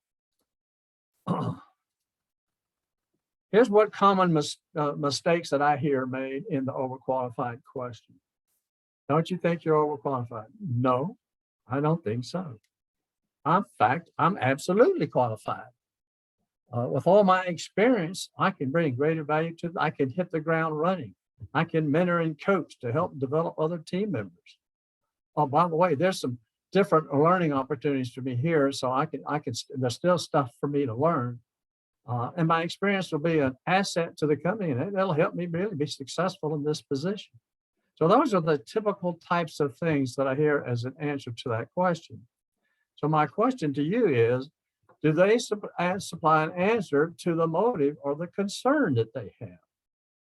here's what common mistakes that I hear made in the overqualified question. Don't you think you're overqualified? No, I don't think so. In fact, I'm absolutely qualified. With all my experience, I can bring greater value to, I can hit the ground running. I can mentor and coach to help develop other team members. Oh, by the way, there's some different learning opportunities for me here. So I can, there's still stuff for me to learn. And my experience will be an asset to the company, and that'll help me really be successful in this position. So those are the typical types of things that I hear as an answer to that question. So my question to you is, do they supply an answer to the motive or the concern that they have?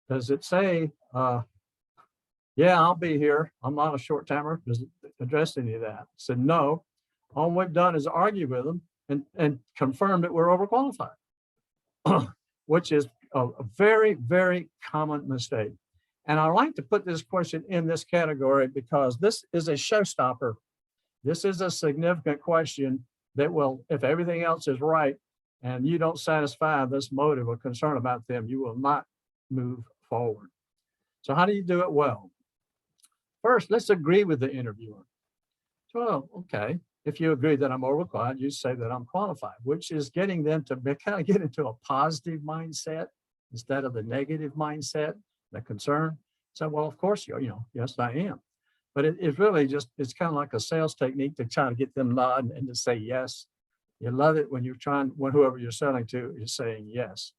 does it say, yeah, I'll be here, I'm not a short timer? Does it address any of that? I said, no. All we've done is argue with them and confirm that we're overqualified, which is a very, very common mistake. And I like to put this question in this category because this is a showstopper. This is a significant question that will, if everything else is right and you don't satisfy this motive or concern about them, you will not move forward. So how do you do it well? First, let's agree with the interviewer. So, well, okay, if you agree that I'm overqualified, you say that I'm qualified, which is getting them to kind of get into a positive mindset instead of the negative mindset, the concern. So, well, of course, yes, I am. But it's really just, it's kind of like a sales technique to try to get them nod and to say yes. You love it when whoever you're selling to is saying yes.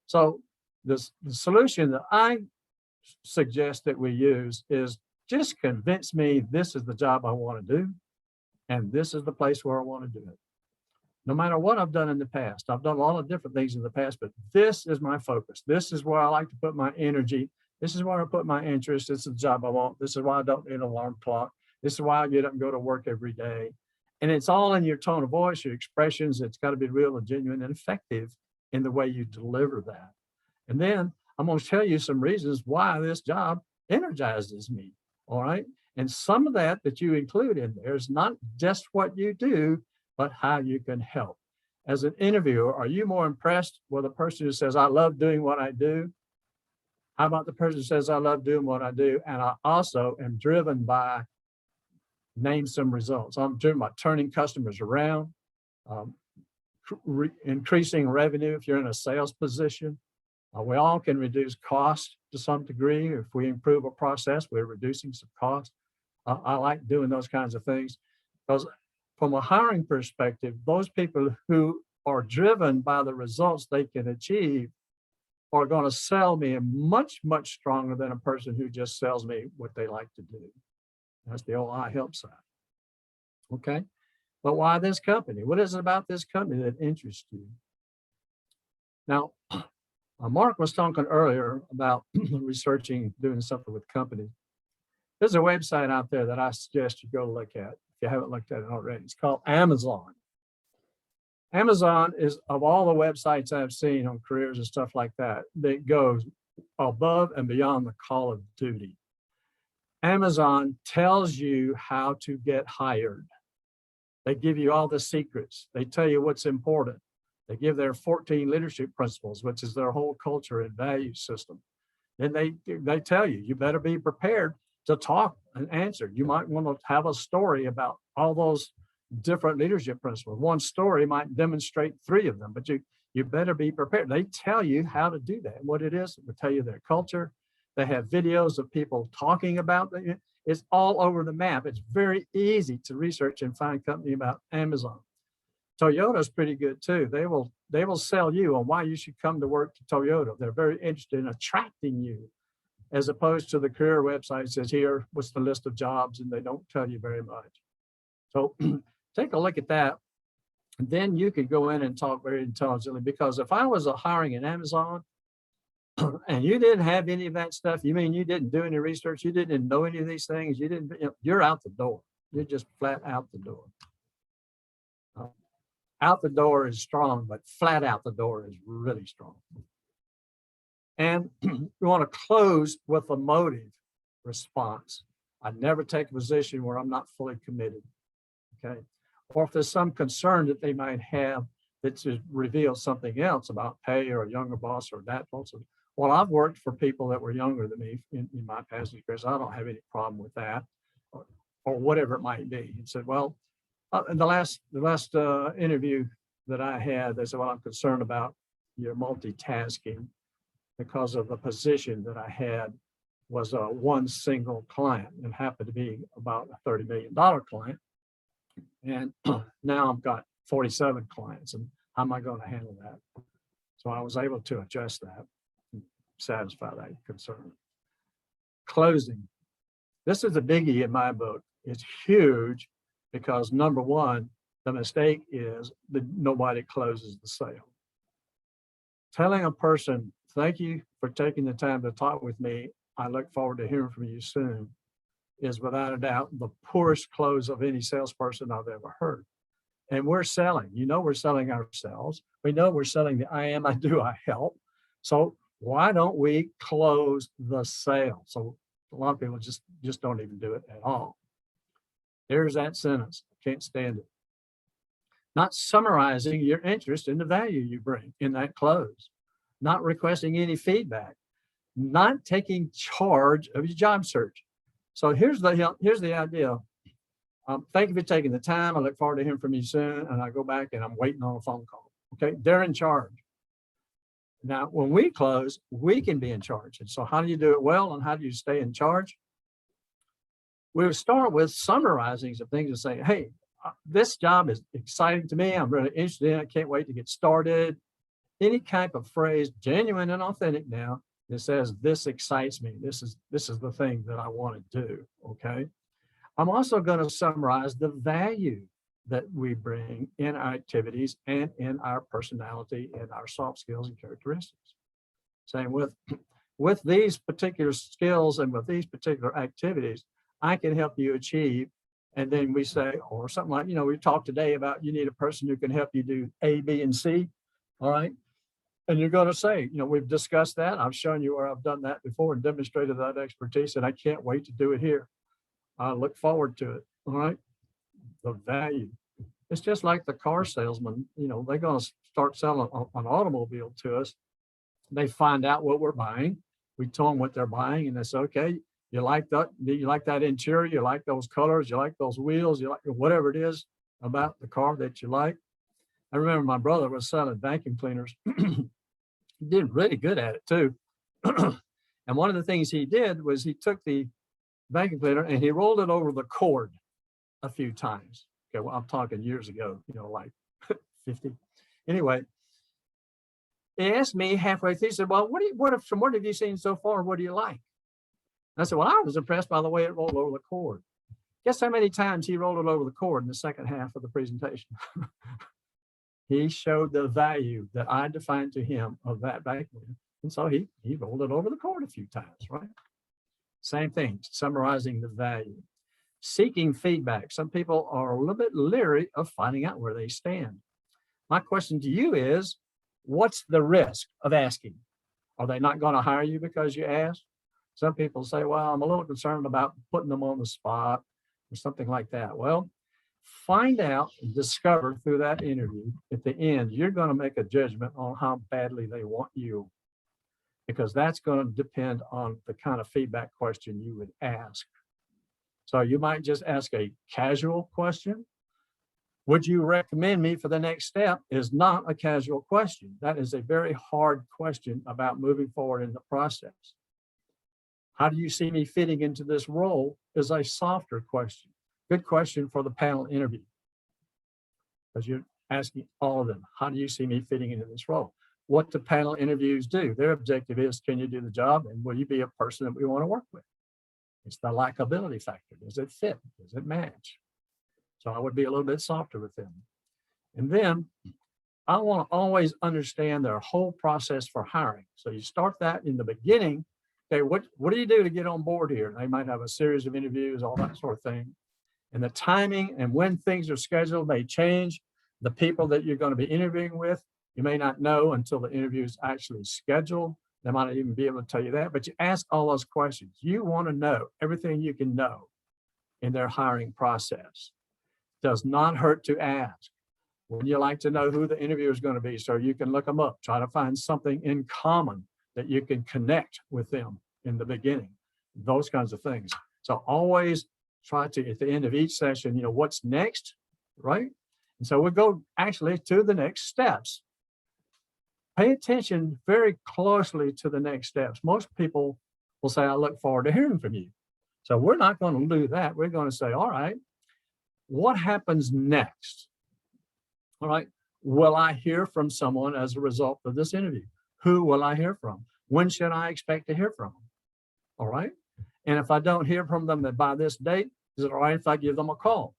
So the solution that I suggest that we use is just convince me this is the job I want to do, and this is the place where I want to do it. No matter what I've done in the past, I've done a lot of different things in the past, but this is my focus. This is where I like to put my energy. This is where I put my interest. This is the job I want. This is why I don't need an alarm clock. This is why I get up and go to work every day. And it's all in your tone of voice, your expressions. It's got to be real and genuine and effective in the way you deliver that. And then I'm going to tell you some reasons why this job energizes me. All right. And some of that you include in there is not just what you do, but how you can help. As an interviewer, are you more impressed with a person who says, I love doing what I do? How about the person who says, I love doing what I do, and I also am driven by, name some results. I'm driven by turning customers around, increasing revenue if you're in a sales position. We all can reduce cost to some degree. If we improve a process, we're reducing some cost. I like doing those kinds of things because from a hiring perspective, those people who are driven by the results they can achieve are going to sell me much, much stronger than a person who just sells me what they like to do. That's the old I help side. Okay. But why this company? What is it about this company that interests you? Now, Mark was talking earlier about researching, doing something with companies. There's a website out there that I suggest you go look at if you haven't looked at it already. It's called Amazon. Amazon is, of all the websites I've seen on careers and stuff like that, that goes above and beyond the call of duty. Amazon tells you how to get hired. They give you all the secrets. They tell you what's important. They give their 14 leadership principles, which is their whole culture and value system. Then they tell you, you better be prepared to talk and answer. You might want to have a story about all those different leadership principles. One story might demonstrate 3 of them, but you better be prepared. They tell you how to do that. What it is, they tell you their culture. They have videos of people talking about it. It's all over the map. It's very easy to research and find company about Amazon. Toyota's pretty good too. They will sell you on why you should come to work to Toyota. They're very interested in attracting you, as opposed to the career website says, here, what's the list of jobs, and they don't tell you very much. So take a look at that. And then you could go in and talk very intelligently, because if I was hiring in Amazon and you didn't have any of that stuff, you mean you didn't do any research, you didn't know any of these things, you're out the door. You're just flat out the door. Out the door is strong, but flat out the door is really strong. And we want to close with a motive response. I never take a position where I'm not fully committed. Okay. Or if there's some concern that they might have that just reveals something else about pay or a younger boss or that also. Well, I've worked for people that were younger than me in my past experience. I don't have any problem with that, or whatever it might be. And said, well, in the last interview that I had, they said, well, I'm concerned about your multitasking because of the position that I had was one single client, and happened to be about a $30 million client. And now I've got 47 clients, and how am I going to handle that? So I was able to adjust that and satisfy that concern. Closing. This is a biggie in my book. It's huge because, number one, the mistake is that nobody closes the sale. Telling a person thank you for taking the time to talk with me. I look forward to hearing from you soon, is without a doubt the poorest close of any salesperson I've ever heard. And we're selling, we're selling ourselves. We know we're selling the I am, I do, I help. So why don't we close the sale? So a lot of people just don't even do it at all. There's that sentence. Can't stand it. Not summarizing your interest in the value you bring in that close, not requesting any feedback, not taking charge of your job search. So here's the idea. Thank you for taking the time. I look forward to hearing from you soon. And I go back and I'm waiting on a phone call. Okay, they're in charge. Now, when we close, we can be in charge. And so how do you do it well and how do you stay in charge? We'll start with summarizing some things and saying, hey, this job is exciting to me. I'm really interested in it. I can't wait to get started. Any type of phrase, genuine and authentic now, that says, this excites me. This is the thing that I want to do, okay? I'm also going to summarize the value that we bring in our activities and in our personality and our soft skills and characteristics. Saying with these particular skills and with these particular activities, I can help you achieve. And then we say, or something like, we talked today about you need a person who can help you do A, B, and C. All right. And you're going to say, we've discussed that. I've shown you where I've done that before and demonstrated that expertise, and I can't wait to do it here. I look forward to it. All right. The value. It's just like the car salesman, they're going to start selling an automobile to us. They find out what we're buying. We tell them what they're buying, and they say, okay, you like that? You like that interior? You like those colors? You like those wheels? You like whatever it is about the car that you like? I remember my brother was selling vacuum cleaners. He did really good at it too. And one of the things he did was he took the vacuum cleaner and he rolled it over the cord a few times. Okay, well, I'm talking years ago, like 50. Anyway, he asked me halfway through, he said, well, from what have you seen so far? What do you like? I said, well, I was impressed by the way it rolled over the cord. Guess how many times he rolled it over the cord in the second half of the presentation? He showed the value that I defined to him of that vacuum. And so he rolled it over the cord a few times, right? Same thing, summarizing the value. Seeking feedback. Some people are a little bit leery of finding out where they stand. My question to you is, what's the risk of asking? Are they not going to hire you because you asked? Some people say, well, I'm a little concerned about putting them on the spot or something like that. Well, find out and discover through that interview at the end, you're going to make a judgment on how badly they want you, because that's going to depend on the kind of feedback question you would ask. So you might just ask a casual question. Would you recommend me for the next step? Is not a casual question. That is a very hard question about moving forward in the process. How do you see me fitting into this role is a softer question. Good question for the panel interview, because you're asking all of them, how do you see me fitting into this role? What do panel interviews do? Their objective is, can you do the job and will you be a person that we want to work with? It's the likability factor. Does it fit? Does it match? So I would be a little bit softer with them. And then I want to always understand their whole process for hiring. So you start that in the beginning. Okay, what do you do to get on board here? They might have a series of interviews, all that sort of thing. And the timing and when things are scheduled may change. The people that you're going to be interviewing with, you may not know until the interview is actually scheduled. They might not even be able to tell you that, but you ask all those questions. You want to know everything you can know in their hiring process. Does not hurt to ask. Would you like to know who the interviewer is going to be so you can look them up, try to find something in common that you can connect with them in the beginning, those kinds of things. So always try to, at the end of each session, what's next, right? And so we'll go actually to the next steps. Pay attention very closely to the next steps. Most people will say, I look forward to hearing from you. So we're not going to do that. We're going to say, all right, what happens next? All right, will I hear from someone as a result of this interview? Who will I hear from? When should I expect to hear from them? All right. And if I don't hear from them by this date, is it all right if I give them a call?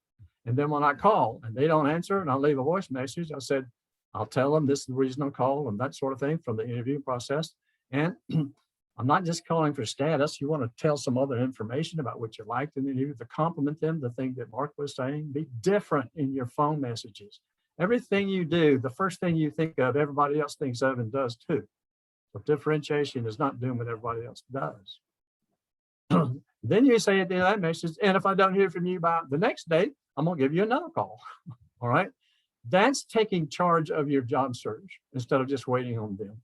And then when I call and they don't answer and I leave a voice message, I said, I'll tell them this is the reason I call and that sort of thing from the interview process. And I'm not just calling for status. You want to tell some other information about what you liked and then you to compliment them, the thing that Mark was saying. Be different in your phone messages. Everything you do, the first thing you think of, everybody else thinks of and does too. So differentiation is not doing what everybody else does. Then you say at the end of that message, and if I don't hear from you by the next day, I'm going to give you another call. All right. That's taking charge of your job search instead of just waiting on them.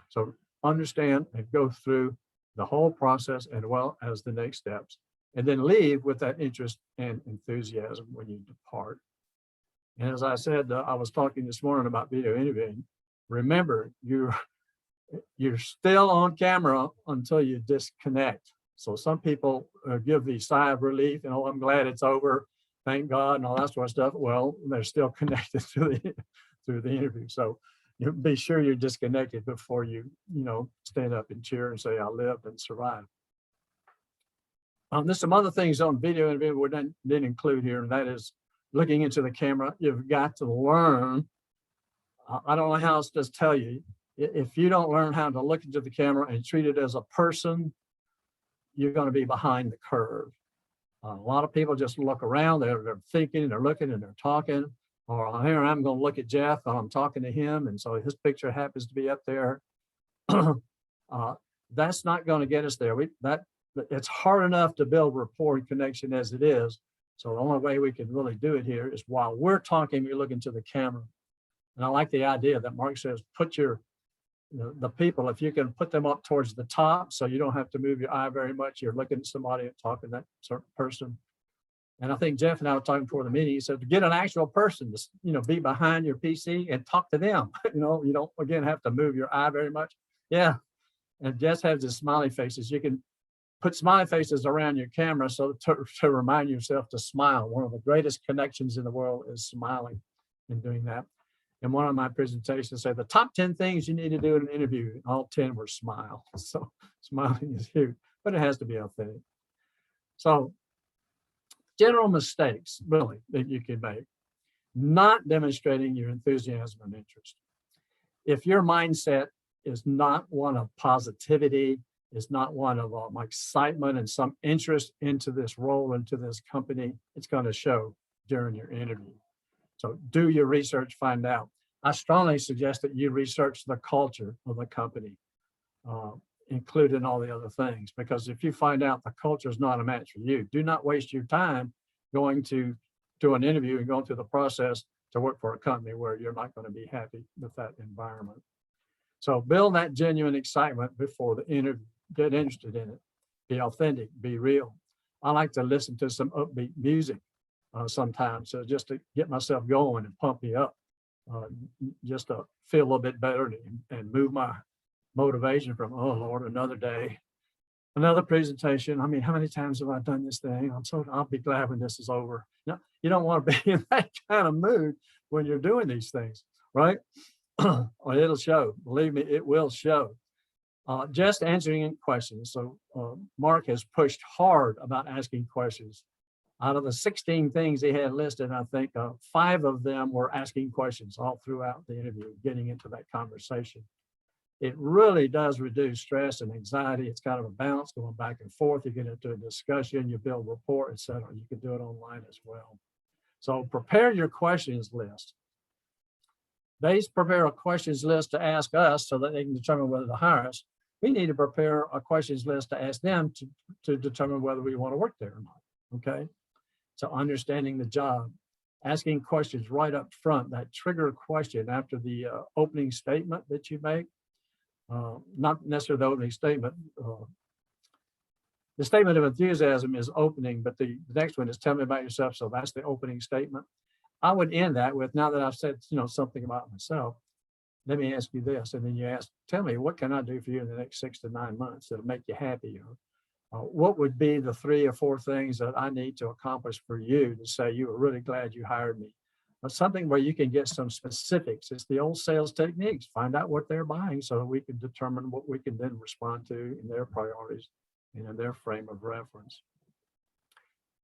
So understand and go through the whole process as well as the next steps, and then leave with that interest and enthusiasm when you depart. And as I said, I was talking this morning about video interviewing. Remember, you're still on camera until you disconnect. So some people give the sigh of relief and, oh, I'm glad it's over, thank God, and all that sort of stuff. Well, they're still connected through the interview. So you be sure you're disconnected before you stand up and cheer and say, I lived and survived. There's some other things on video interview we didn't include here, and that is looking into the camera. You've got to learn. I don't know how else to tell you. If you don't learn how to look into the camera and treat it as a person, you're going to be behind the curve. A lot of people just look around, they're thinking, they're looking, and they're talking. Or here I'm going to look at Jeff, and I'm talking to him, and so his picture happens to be up there. That's not going to get us there. It's hard enough to build rapport and connection as it is. So the only way we can really do it here is while we're talking, we look into the camera. And I like the idea that Mark says, put the people, if you can put them up towards the top, so you don't have to move your eye very much. You're looking at somebody and talking to that certain person. And I think Jeff and I were talking before the meeting. He said to get an actual person to, be behind your PC and talk to them. You don't again have to move your eye very much. Yeah. And Jeff has his smiley faces. You can put smiley faces around your camera so to remind yourself to smile. One of the greatest connections in the world is smiling and doing that. And one of my presentations said the top 10 things you need to do in an interview. All 10 were smile. So smiling is huge, but it has to be authentic. So general mistakes, really, that you can make. Not demonstrating your enthusiasm and interest. If your mindset is not one of positivity, is not one of excitement and some interest into this role, into this company, it's going to show during your interview. So do your research, find out. I strongly suggest that you research the culture of the company, including all the other things, because if you find out the culture is not a match for you, do not waste your time going to do an interview and going through the process to work for a company where you're not going to be happy with that environment. So build that genuine excitement before the interview. Get interested in it. Be authentic, be real. I like to listen to some upbeat music sometimes, so just to get myself going and pump me up, just to feel a little bit better and move my motivation from, oh Lord, another day, another presentation. I mean, how many times have I done this thing? I'll be glad when this is over. No, you don't want to be in that kind of mood when you're doing these things, right? Or it'll show. Believe me, it will show. Just answering questions. So Mark has pushed hard about asking questions. Out of the 16 things he had listed, I think 5 of them were asking questions all throughout the interview, getting into that conversation. It really does reduce stress and anxiety. It's kind of a balance going back and forth. You get into a discussion, you build rapport, etc. You can do it online as well. So prepare your questions list. They prepare a questions list to ask us so that they can determine whether to hire us. We need to prepare a questions list to ask them to determine whether we want to work there or not, okay? So understanding the job, asking questions right up front, that trigger question after the opening statement that you make, not necessarily the opening statement. The statement of enthusiasm is opening, but the next one is tell me about yourself. So that's the opening statement. I would end that with, now that I've said something about myself, let me ask you this. And then you ask, tell me, what can I do for you in the next 6 to 9 months that'll make you happy? What would be the 3 or 4 things that I need to accomplish for you to say you were really glad you hired me? But something where you can get some specifics. It's the old sales techniques. Find out what they're buying so that we can determine what we can then respond to in their priorities and in their frame of reference.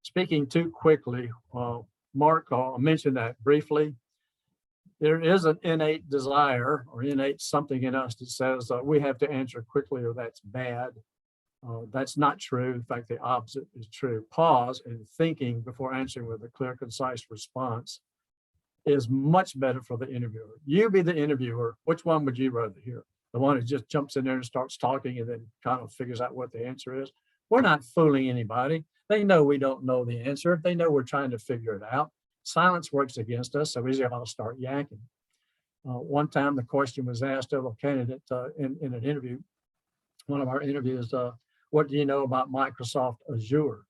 Speaking too quickly, Mark mentioned that briefly. there is an innate desire or innate something in us that says we have to answer quickly or that's bad. That's not true. In fact, the opposite is true. Pause and thinking before answering with a clear, concise response is much better for the interviewer. You be the interviewer. Which one would you rather hear? The one who just jumps in there and starts talking and then kind of figures out what the answer is? We're not fooling anybody. They know we don't know the answer. They know we're trying to figure it out. Silence works against us, so we just ought to start yakking. One time the question was asked of a candidate in an interview, one of our interviews, what do you know about Microsoft Azure?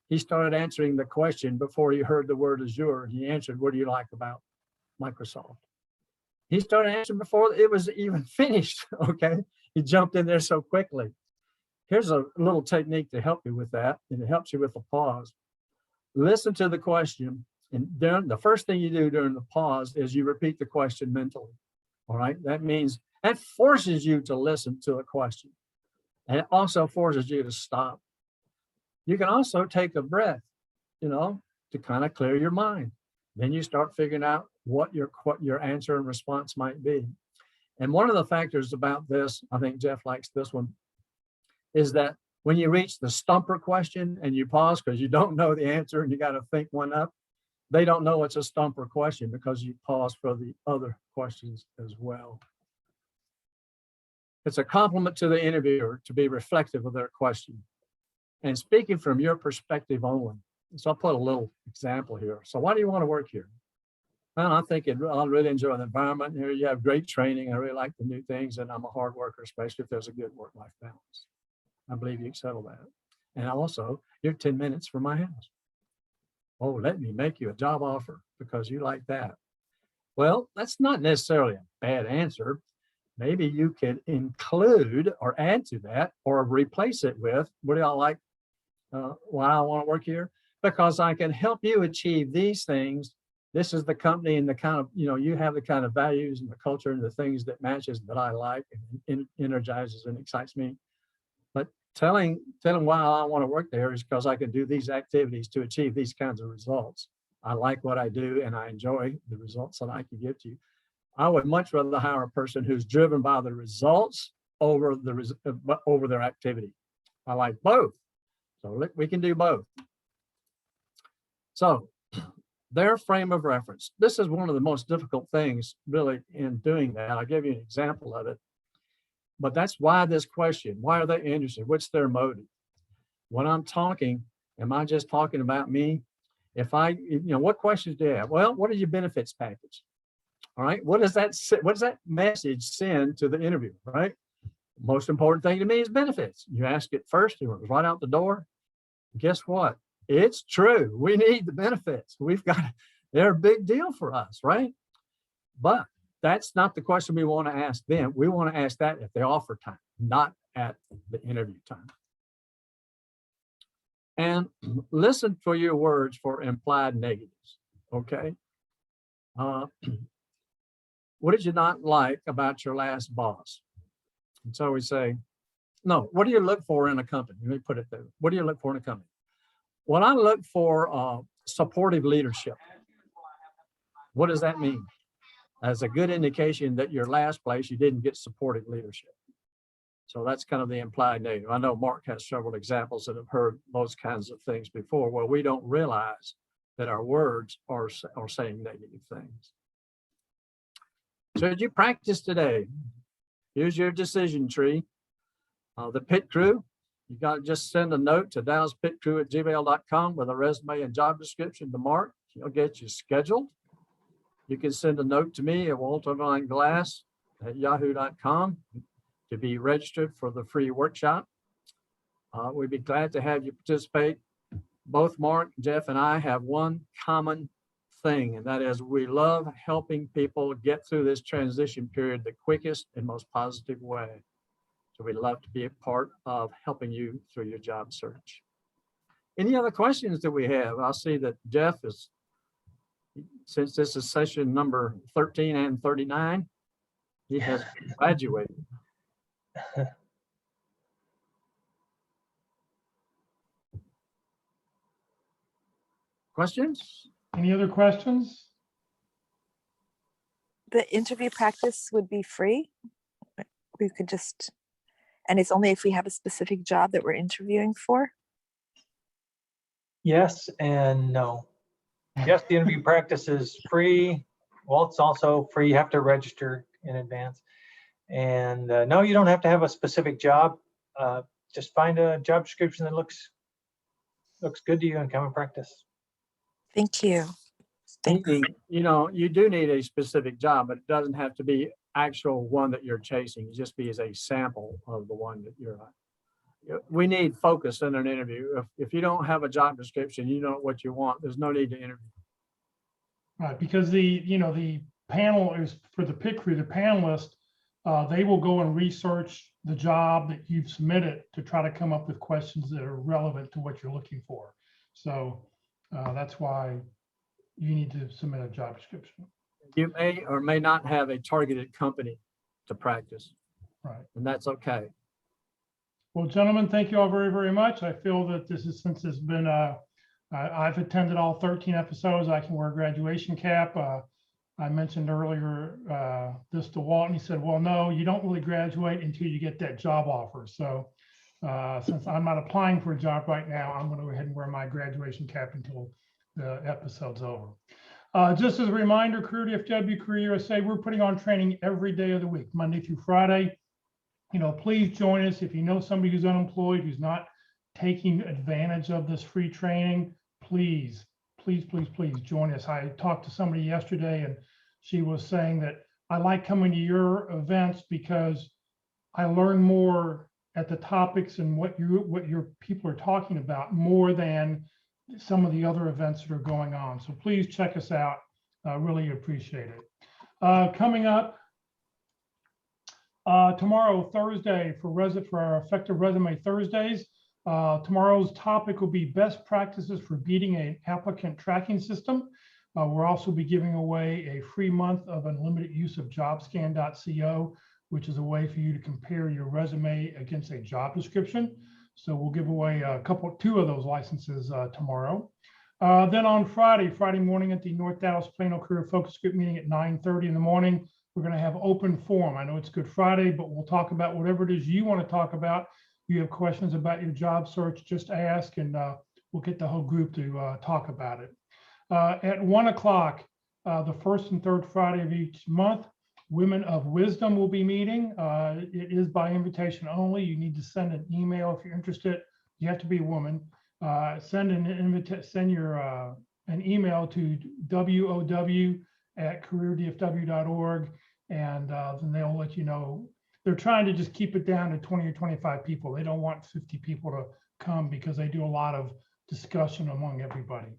He started answering the question before he heard the word Azure, and he answered, what do you like about Microsoft? He started answering before it was even finished, okay? He jumped in there so quickly. Here's a little technique to help you with that, and it helps you with the pause. Listen to the question, and then the first thing you do during the pause is you repeat the question mentally, all right? That means, that forces you to listen to a question, and it also forces you to stop. You can also take a breath, to kind of clear your mind. Then you start figuring out what your answer and response might be. And one of the factors about this, I think Jeff likes this one, is that when you reach the stumper question and you pause because you don't know the answer and you got to think one up, they don't know it's a stumper question because you pause for the other questions as well. It's a compliment to the interviewer to be reflective of their question and speaking from your perspective only. So I'll put a little example here. So why do you want to work here? Well, I think I'll really enjoy the environment here. You have great training. I really like the new things, and I'm a hard worker, especially if there's a good work-life balance. I believe you excel that. And also, you're 10 minutes from my house. Oh, let me make you a job offer because you like that. Well, that's not necessarily a bad answer. Maybe you could include or add to that or replace it with, what do y'all like? Why I want to work here? Because I can help you achieve these things. This is the company and the kind of, you have the kind of values and the culture and the things that matches that I like and energizes and excites me. But telling why I want to work there is because I can do these activities to achieve these kinds of results. I like what I do and I enjoy the results that I can give to you. I would much rather hire a person who's driven by the results over their activity. I like both. So we can do both. So their frame of reference. This is one of the most difficult things really in doing that. I'll give you an example of it. But that's why this question, why are they interested? What's their motive? When I'm talking, am I just talking about me? What questions do you have? Well, what is your benefits package? All right, what does that message send to the interviewer, right? Most important thing to me is benefits. You ask it first, it was right out the door. Guess what? It's true. We need the benefits. They're a big deal for us, right? But that's not the question we want to ask them. We want to ask that at the offer time, not at the interview time. And listen for your words for implied negatives, okay? What did you not like about your last boss? And so we say, no, what do you look for in a company? Let me put it there. What do you look for in a company? Well, I look for supportive leadership. What does that mean? As a good indication that your last place, you didn't get supportive leadership. So that's kind of the implied negative. I know Mark has several examples that have heard those kinds of things before where we don't realize that our words are saying negative things. So did you practice today? Here's your decision tree. The pit crew, you got to just send a note to dallaspitcrew@gmail.com with a resume and job description to Mark. He'll get you scheduled. You can send a note to me at waltervonglass@yahoo.com to be registered for the free workshop. We'd be glad to have you participate. Both Mark, Jeff, and I have one common thing, and that is we love helping people get through this transition period the quickest and most positive way. So we'd love to be a part of helping you through your job search. Any other questions that we have? I'll see that Jeff is, since this is session number 13 and 39, he has graduated. Questions? Any other questions? the interview practice would be free? We could just, and it's only if we have a specific job that we're interviewing for? Yes and no. Yes, the interview practice is free. Well, it's also free. You have to register in advance. And no, you don't have to have a specific job. Just find a job description that looks good to you and come and practice. Thank you. Thanks. Meaning, you know, you do need a specific job, but it doesn't have to be actual one that you're chasing. It just be as a sample of the one that you're on. We need focus in an interview. If you don't have a job description, you know what you want, there's no need to interview. Right, because the panel is for the pit crew, the panelists, they will go and research the job that you've submitted to try to come up with questions that are relevant to what you're looking for. So that's why you need to submit a job description. You may or may not have a targeted company to practice. Right. And that's okay. Well, gentlemen, thank you all very, very much. I feel that this is, since it's been, I've attended all 13 episodes, I can wear a graduation cap. I mentioned earlier this to Walt, and he said, well, no, you don't really graduate until you get that job offer. So since I'm not applying for a job right now, I'm going to go ahead and wear my graduation cap until the episode's over. Just as a reminder, Career DFW, Career USA, we're putting on training every day of the week, Monday through Friday. You know, please join us. If you know somebody who's unemployed, who's not taking advantage of this free training, please join us. I talked to somebody yesterday and she was saying that I like coming to your events because I learn more at the topics and what your people are talking about more than some of the other events that are going on. So please check us out. I really appreciate it. Coming up tomorrow, Thursday, for our Effective Resume Thursdays, tomorrow's topic will be best practices for beating an applicant tracking system. We'll also be giving away a free month of unlimited use of jobscan.co, which is a way for you to compare your resume against a job description. So we'll give away two of those licenses tomorrow. Then on Friday morning at the North Dallas Plano Career Focus Group meeting at 9:30 in the morning, we're going to have open forum. I know it's Good Friday, but we'll talk about whatever it is you want to talk about. If you have questions about your job search, just ask, and we'll get the whole group to talk about it. At 1 o'clock, the first and third Friday of each month, Women of Wisdom will be meeting. It is by invitation only. You need to send an email if you're interested. You have to be a woman. Send an email to WOW@careerdfw.org, and then they'll let you know. They're trying to just keep it down to 20 or 25 people. They don't want 50 people to come because they do a lot of discussion among everybody.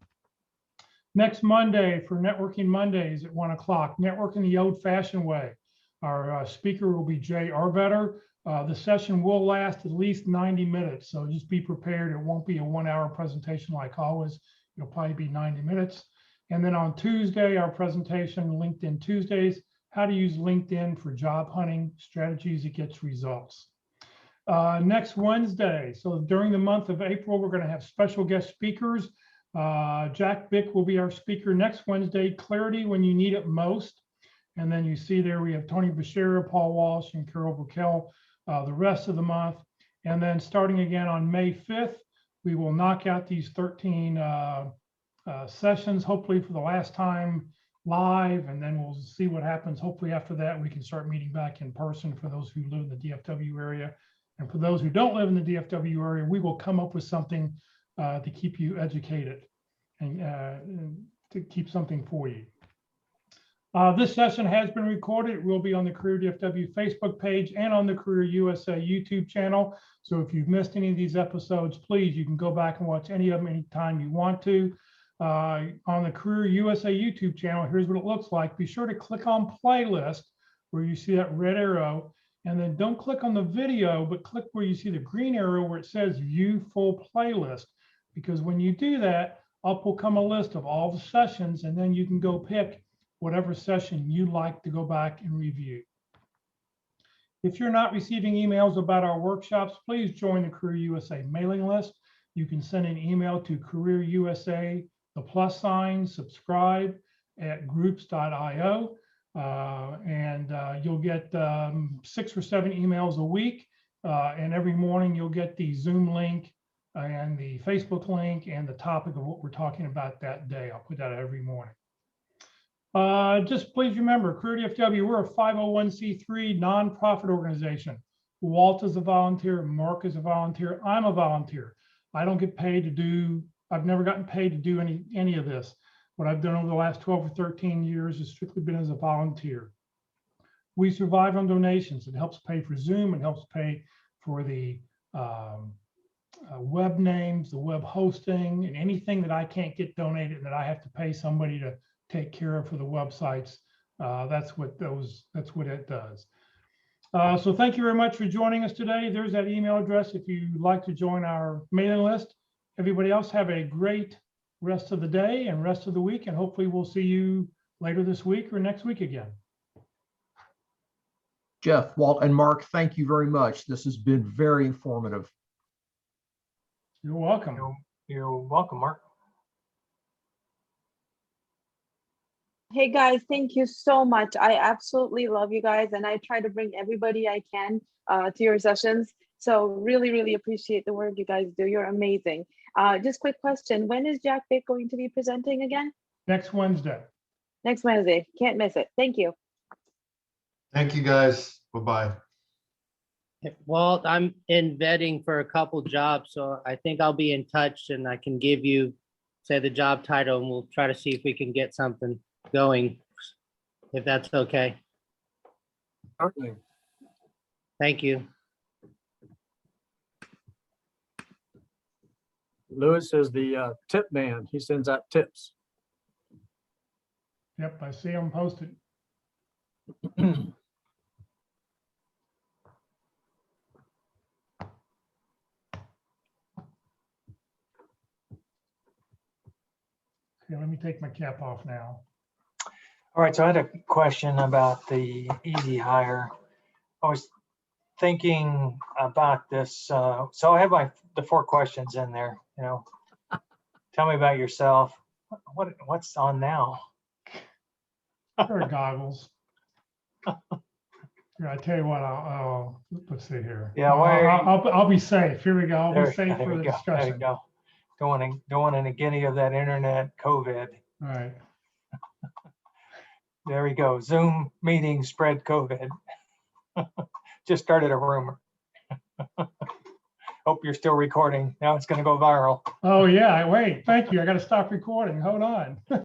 Next Monday for Networking Mondays at 1 o'clock, Networking the Old-Fashioned Way. Our speaker will be Jay Arvetter. The session will last at least 90 minutes, so just be prepared. It won't be a 1-hour presentation like always. It'll probably be 90 minutes. And then on Tuesday, our presentation, LinkedIn Tuesdays, how to use LinkedIn for job hunting strategies that gets results. Next Wednesday, so during the month of April, we're going to have special guest speakers. Jack Bick will be our speaker next Wednesday, Clarity When You Need It Most. And then you see there we have Tony Bashira, Paul Walsh, and Carol Burkell the rest of the month. And then starting again on May 5th, we will knock out these 13 sessions, hopefully for the last time live, and then we'll see what happens. Hopefully after that, we can start meeting back in person for those who live in the DFW area. And for those who don't live in the DFW area, we will come up with something to keep you educated and to keep something for you. This session has been recorded. It will be on the Career DFW Facebook page and on the Career USA YouTube channel. So if you've missed any of these episodes, please, you can go back and watch any of them anytime you want to. On the Career USA YouTube channel, here's what it looks like. Be sure to click on playlist where you see that red arrow, and then don't click on the video, but click where you see the green arrow where it says view full playlist. Because when you do that, up will come a list of all the sessions, and then you can go pick whatever session you'd like to go back and review. If you're not receiving emails about our workshops, please join the Career USA mailing list. You can send an email to Career USA, +, subscribe @groups.io. And you'll get 6 or 7 emails a week. And every morning you'll get the Zoom link and the Facebook link and the topic of what we're talking about that day. I'll put that out every morning. Just please remember, Career DFW, we're a 501c3 nonprofit organization. Walt is a volunteer, Mark is a volunteer, I'm a volunteer. I don't get paid to do, I've never gotten paid to do any of this. What I've done over the last 12 or 13 years has strictly been as a volunteer. We survive on donations. It helps pay for Zoom, it helps pay for the web names, the web hosting, and anything that I can't get donated that I have to pay somebody to take care of for the websites. That's what it does. So thank you very much for joining us today. There's that email address if you'd like to join our mailing list. Everybody else have a great rest of the day and rest of the week, and hopefully we'll see you later this week or next week again. Jeff, Walt, and Mark, thank you very much. This has been very informative. You're welcome. You're welcome, Mark. Hey guys, thank you so much. I absolutely love you guys, and I try to bring everybody I can to your sessions. So really, really appreciate the work you guys do. You're amazing. Just quick question. When is Jack Vick going to be presenting again? Next Wednesday. Next Wednesday. Can't miss it. Thank you. Thank you, guys. Bye-bye. Well, I'm in vetting for a couple jobs, so I think I'll be in touch and I can give you, say, the job title, and we'll try to see if we can get something going, if that's okay. Certainly. Thank you. Lewis is the tip man. He sends out tips. Yep, I see them posted. Okay, let me take my cap off now. All right, so I had a question about the Easy Hire. I was thinking about this. So I have the 4 questions in there. You know, tell me about yourself. What's on now? Pair of goggles. Here, I tell you what. Let's see here. Yeah, I'll be safe. Here we go. I'll be safe for the There you discussion. go. Don't want to get any of that internet COVID. All right. There we go. Zoom meeting spread COVID. Just started a rumor. Hope you're still recording. Now it's going to go viral. Oh yeah. Wait. Thank you. I got to stop recording. Hold on.